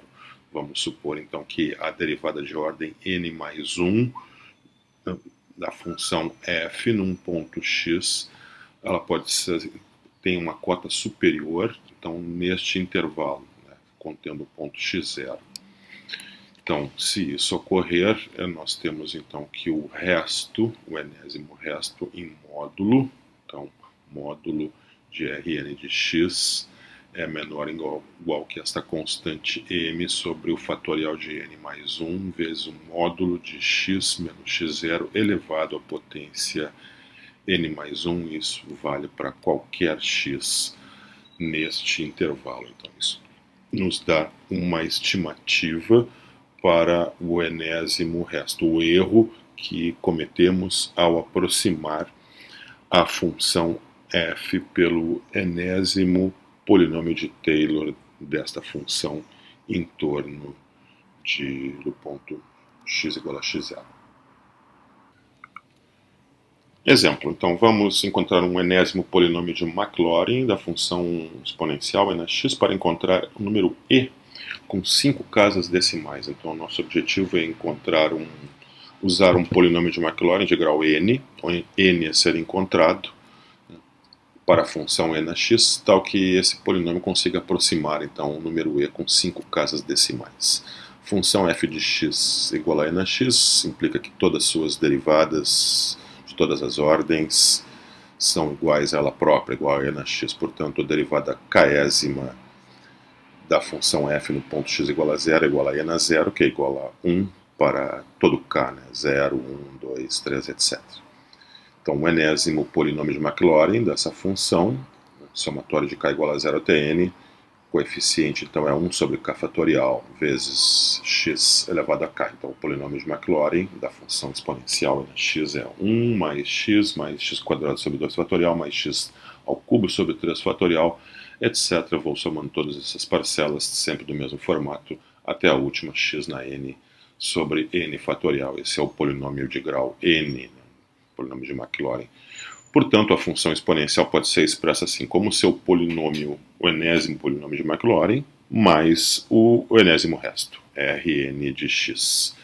Vamos supor, então, que a derivada de ordem n mais 1 da função f num ponto x, ela pode ser, tem uma cota superior, então, neste intervalo, né, contendo o ponto x0. Então, se isso ocorrer, nós temos então que o resto, o enésimo resto em módulo, então, módulo de Rn de x é menor ou igual que esta constante m sobre o fatorial de n mais 1 vezes o módulo de x menos x0 elevado à potência n mais 1. Isso vale para qualquer x neste intervalo. Então, isso nos dá uma estimativa para o enésimo resto, o erro que cometemos ao aproximar a função f pelo enésimo polinômio de Taylor desta função em torno do ponto x igual a x0. Exemplo, então vamos encontrar um enésimo polinômio de Maclaurin da função exponencial n x para encontrar o número e com 5 casas decimais. Então o nosso objetivo é usar um polinômio de Maclaurin de grau n, onde n a ser encontrado para a função nx, tal que esse polinômio consiga aproximar então o número e com 5 casas decimais. Função f de x igual a nx implica que todas suas derivadas de todas as ordens são iguais a ela própria, igual a nx. Portanto, a derivada késima da função f no ponto x igual a 0 é igual a n a 0, que é igual a 1 para todo k, né? 0, 1, 2, 3, etc. Então, o enésimo polinômio de Maclaurin dessa função, somatório de k igual a 0 até n, coeficiente então é 1 sobre k fatorial vezes x elevado a k. Então, o polinômio de Maclaurin da função exponencial nx é 1 mais x quadrado sobre 2 fatorial, mais x ao cubo sobre 3 fatorial, etc. Vou somando todas essas parcelas, sempre do mesmo formato, até a última x na n sobre n fatorial. Esse é o polinômio de grau n, né? Polinômio de Maclaurin. Portanto, a função exponencial pode ser expressa assim, como seu polinômio, o enésimo polinômio de Maclaurin, mais o enésimo resto, Rn de x.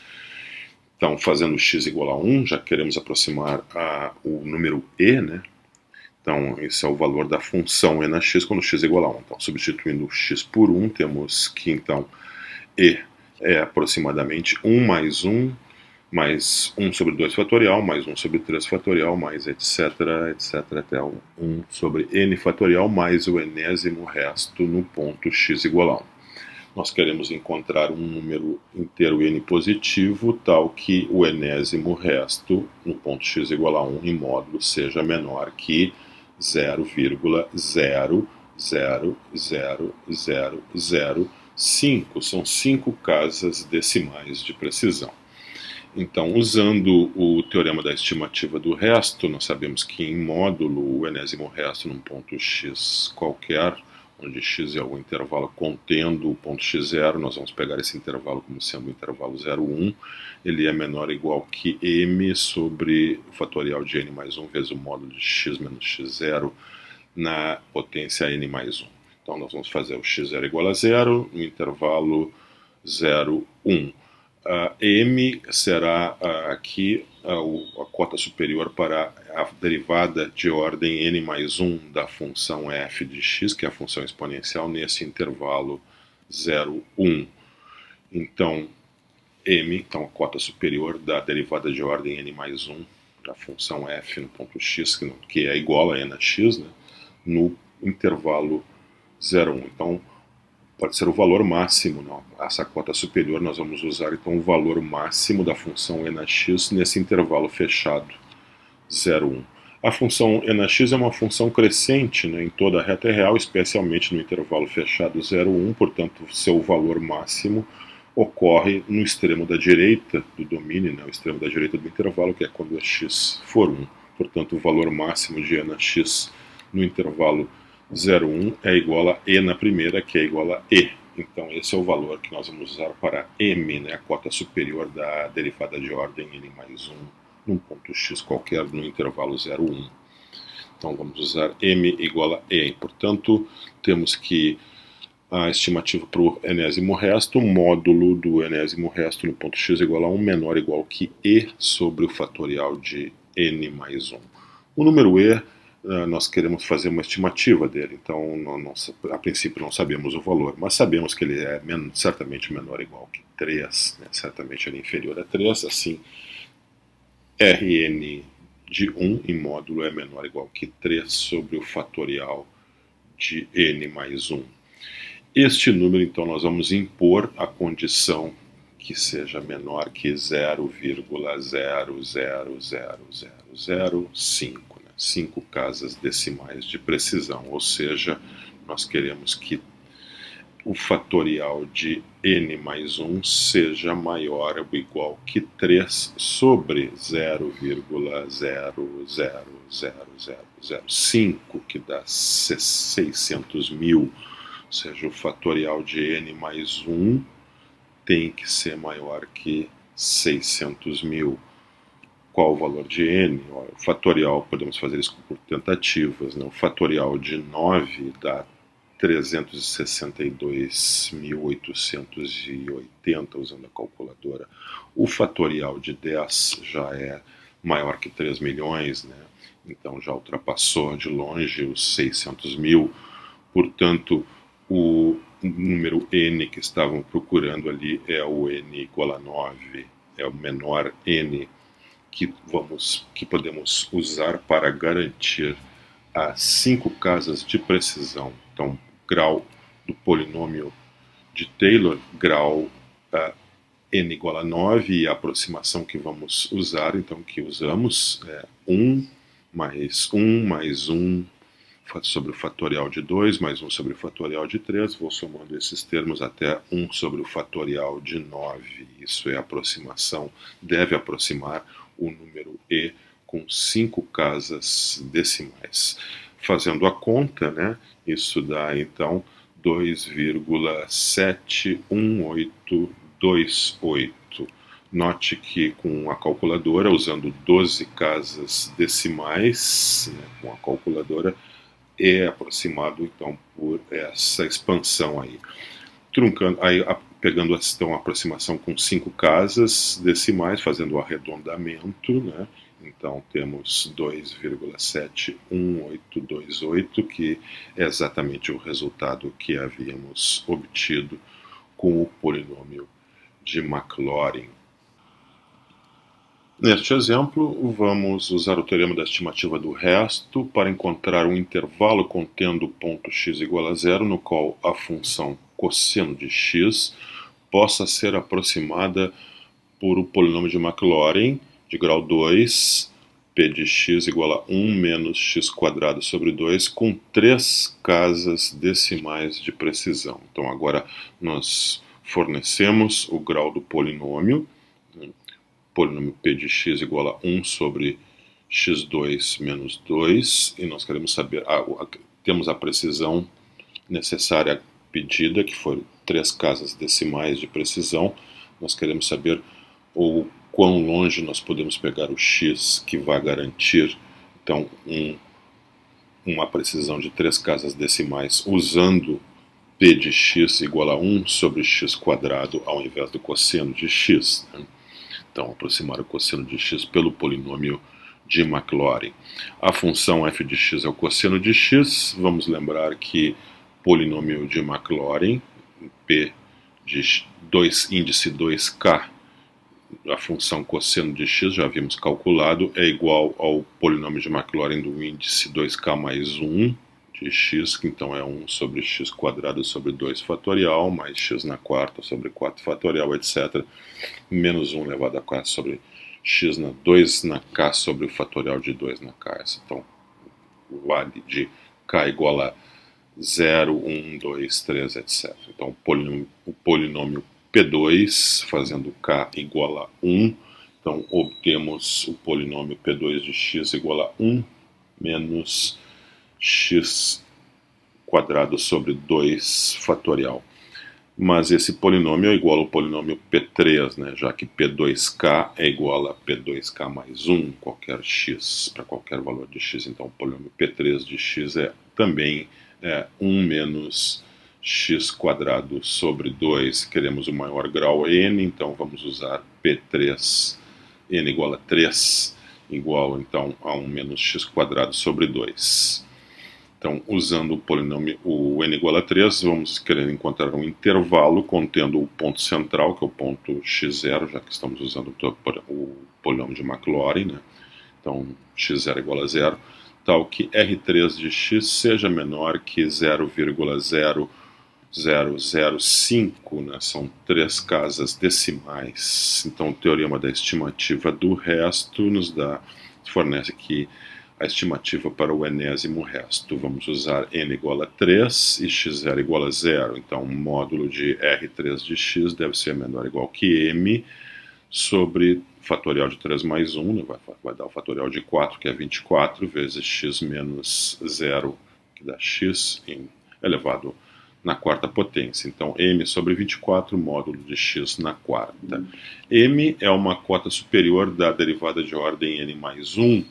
Então, fazendo x igual a 1, já queremos aproximar o número e, né? Então, esse é o valor da função nx quando x é igual a 1. Então, substituindo o x por 1, temos que, então, e é aproximadamente 1 mais 1, mais 1 sobre 2 fatorial, mais 1 sobre 3 fatorial, mais etc, até 1 sobre n fatorial, mais o enésimo resto no ponto x igual a 1. Nós queremos encontrar um número inteiro n positivo, tal que o enésimo resto no ponto x igual a 1 em módulo seja menor que 0,0000005. São 5 casas decimais de precisão. Então, usando o teorema da estimativa do resto, nós sabemos que em módulo o enésimo resto num ponto x qualquer, onde x é algum intervalo contendo o ponto x0, nós vamos pegar esse intervalo como sendo o intervalo 0, 1, ele é menor ou igual que m sobre o fatorial de n mais 1 vezes o módulo de x menos x0 na potência n mais 1. Então, nós vamos fazer o x0 igual a 0 no intervalo 0, 1. M será aqui a cota superior para a derivada de ordem n mais 1 da função f de x, que é a função exponencial, nesse intervalo 0, 1. Então, m, então a cota superior da derivada de ordem n mais 1 da função f no ponto x, que é igual a nx, né, no intervalo 0, 1. Então, pode ser o valor máximo, não. Essa cota superior nós vamos usar então o valor máximo da função nx nesse intervalo fechado 0, 1. A função nx é uma função crescente, né, em toda a reta real, especialmente no intervalo fechado 0, 1, portanto seu valor máximo ocorre no extremo da direita do domínio, né, o extremo da direita do intervalo, que é quando x for 1. Portanto, o valor máximo de nx no intervalo 0, 1 é igual a e na primeira, que é igual a e. Então, esse é o valor que nós vamos usar para m, né, a cota superior da derivada de ordem n mais 1, num ponto x qualquer, no intervalo 0, 1. Então, vamos usar m igual a e. Portanto, temos que a estimativa para o enésimo resto, módulo do enésimo resto no ponto x igual a 1, menor ou igual que e sobre o fatorial de n mais 1. O número e, nós queremos fazer uma estimativa dele, então a princípio não sabemos o valor, mas sabemos que ele é certamente menor ou igual que 3, né? Certamente ele é inferior a 3, assim Rn de 1 em módulo é menor ou igual que 3 sobre o fatorial de n mais 1. Este número, então, nós vamos impor a condição que seja menor que 0,0000005, 5 casas decimais de precisão, ou seja, nós queremos que o fatorial de n mais 1 seja maior ou igual que 3 sobre 0,0000005, que dá 600.000, ou seja, o fatorial de n mais 1 tem que ser maior que 600.000. Qual o valor de n? O fatorial, podemos fazer isso por tentativas, né? O fatorial de 9 dá 362.880 usando a calculadora. O fatorial de 10 já é maior que 3 milhões, né? Então já ultrapassou de longe os 600.000. Portanto, o número n que estavam procurando ali é o n igual a 9, é o menor n que podemos usar para garantir as 5 casas de precisão. Então, grau do polinômio de Taylor, grau n igual a 9, e a aproximação que vamos usar, então, que usamos é 1 mais 1 mais 1 sobre o fatorial de 2, mais 1 sobre o fatorial de 3, vou somando esses termos até 1 sobre o fatorial de 9. Isso é a aproximação, deve aproximar o número e com 5 casas decimais. Fazendo a conta, né, isso dá então 2,71828. Note que com a calculadora, usando 12 casas decimais, né, com a calculadora, é aproximado então por essa expansão aí. Truncando, aí pegando então, a aproximação com 5 casas decimais, fazendo o arredondamento, né? Então temos 2,71828, que é exatamente o resultado que havíamos obtido com o polinômio de Maclaurin. Neste exemplo, vamos usar o teorema da estimativa do resto para encontrar um intervalo contendo o ponto x igual a zero, no qual a função cosseno de x possa ser aproximada por o polinômio de Maclaurin de grau 2, p de x igual a 1 menos x quadrado sobre 2, com 3 casas decimais de precisão. Então agora nós fornecemos o grau do polinômio, polinômio p de x igual a 1 sobre x2 menos 2, e nós queremos saber, temos a precisão necessária pedida, que foram 3 casas decimais de precisão. Nós queremos saber o quão longe nós podemos pegar o x que vai garantir, então, uma precisão de 3 casas decimais usando p de x igual a 1 sobre x quadrado ao invés do cosseno de x, né? Então, aproximar o cosseno de x pelo polinômio de Maclaurin. A função f de x é o cosseno de x. Vamos lembrar que polinômio de Maclaurin, p de índice 2k, a função cosseno de x, já havíamos calculado, é igual ao polinômio de Maclaurin do índice 2k mais 1 de x, que então é 1 sobre x quadrado sobre 2 fatorial, mais x na quarta sobre 4 fatorial, etc., menos 1 elevado a 4 sobre x na 2 na k sobre o fatorial de 2 na k. Então, o vale de k igual a 0, 1, 2, 3, etc. Então, o polinômio P2, fazendo k igual a 1, então obtemos o polinômio P2 de x igual a 1 menos x quadrado sobre 2 fatorial. Mas esse polinômio é igual ao polinômio P3, né, já que P2k é igual a P2k mais 1, qualquer x, para qualquer valor de x. Então o polinômio P3 de x também é 1 menos x quadrado sobre 2. Queremos o maior grau n, então vamos usar P3, n igual a 3, igual então a 1 menos x quadrado sobre 2. Então, usando o polinômio o n igual a 3, vamos querer encontrar um intervalo contendo o ponto central, que é o ponto x0, já que estamos usando o polinômio de Maclaurin, né? Então, x0 igual a 0, tal que R3 de x seja menor que 0,0005, né? São 3 casas decimais. Então, o teorema da estimativa do resto fornece que a estimativa para o enésimo resto. Vamos usar n igual a 3 e x0 igual a 0. Então, o módulo de R3 de x deve ser menor ou igual que m sobre fatorial de 3 mais 1, né? vai dar o fatorial de 4, que é 24, vezes x menos 0, que dá x elevado na quarta potência. Então, m sobre 24, módulo de x na quarta. M é uma cota superior da derivada de ordem n mais 1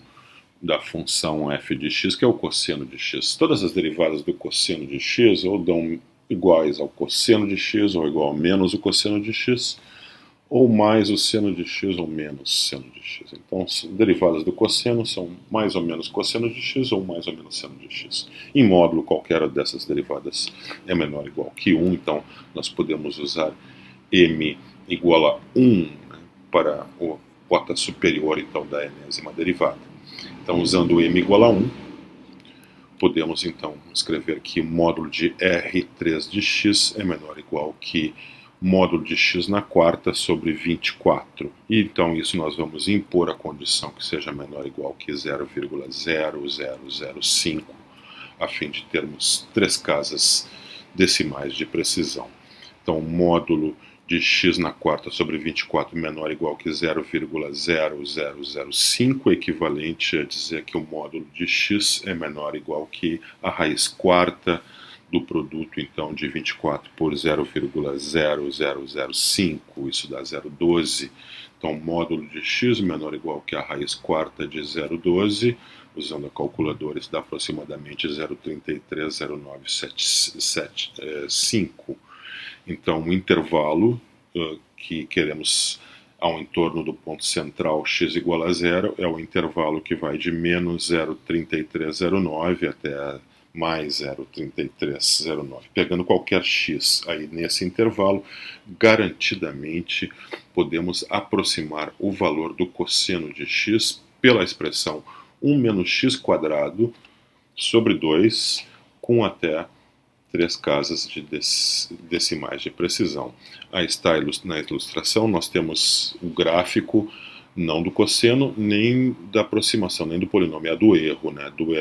da função f de x, que é o cosseno de x. Todas as derivadas do cosseno de x ou dão iguais ao cosseno de x, ou igual a menos o cosseno de x, ou mais o seno de x, ou menos seno de x. Então, derivadas do cosseno são mais ou menos cosseno de x, ou mais ou menos seno de x. Em módulo, qualquer dessas derivadas é menor ou igual que 1, então nós podemos usar m igual a 1, né, para a cota superior então, da enésima derivada. Então, usando m igual a 1, podemos então escrever que módulo de R3 de x é menor ou igual que módulo de x na quarta sobre 24. E então isso nós vamos impor a condição que seja menor ou igual que 0,0005, a fim de termos 3 casas decimais de precisão. Então, módulo de x na quarta sobre 24 menor ou igual que 0,0005, equivalente a dizer que o módulo de x é menor ou igual que a raiz quarta do produto, então, de 24 por 0,0005, isso dá 0,12. Então, módulo de x menor ou igual que a raiz quarta de 0,12, usando a calculadora, isso dá aproximadamente 0,330975. Então, o intervalo que queremos ao entorno do ponto central x igual a 0 é o intervalo que vai de menos 0,3309 até mais 0,3309. Pegando qualquer x aí nesse intervalo, garantidamente podemos aproximar o valor do cosseno de x pela expressão 1 menos x quadrado sobre 2 com até 3 casas de decimais de precisão. Aí está na ilustração, nós temos o gráfico não do cosseno, nem da aproximação, nem do polinômio, é do erro, né? do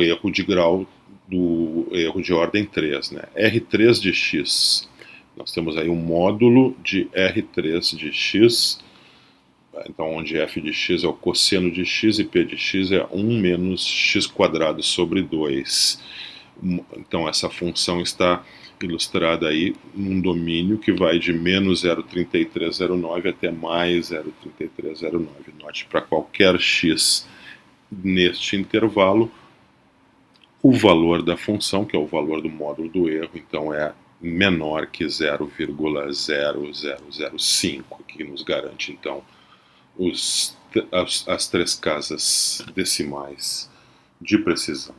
erro de grau, do erro de ordem 3. Né? R3 de x, nós temos aí um módulo de R3 de x, então onde f de x é o cosseno de x e p de x é 1 menos x quadrado sobre 2. Então essa função está ilustrada aí num domínio que vai de menos 0,3309 até mais 0,3309. Note, para qualquer x neste intervalo, o valor da função, que é o valor do módulo do erro, então é menor que 0,0005, que nos garante então as 3 casas decimais de precisão.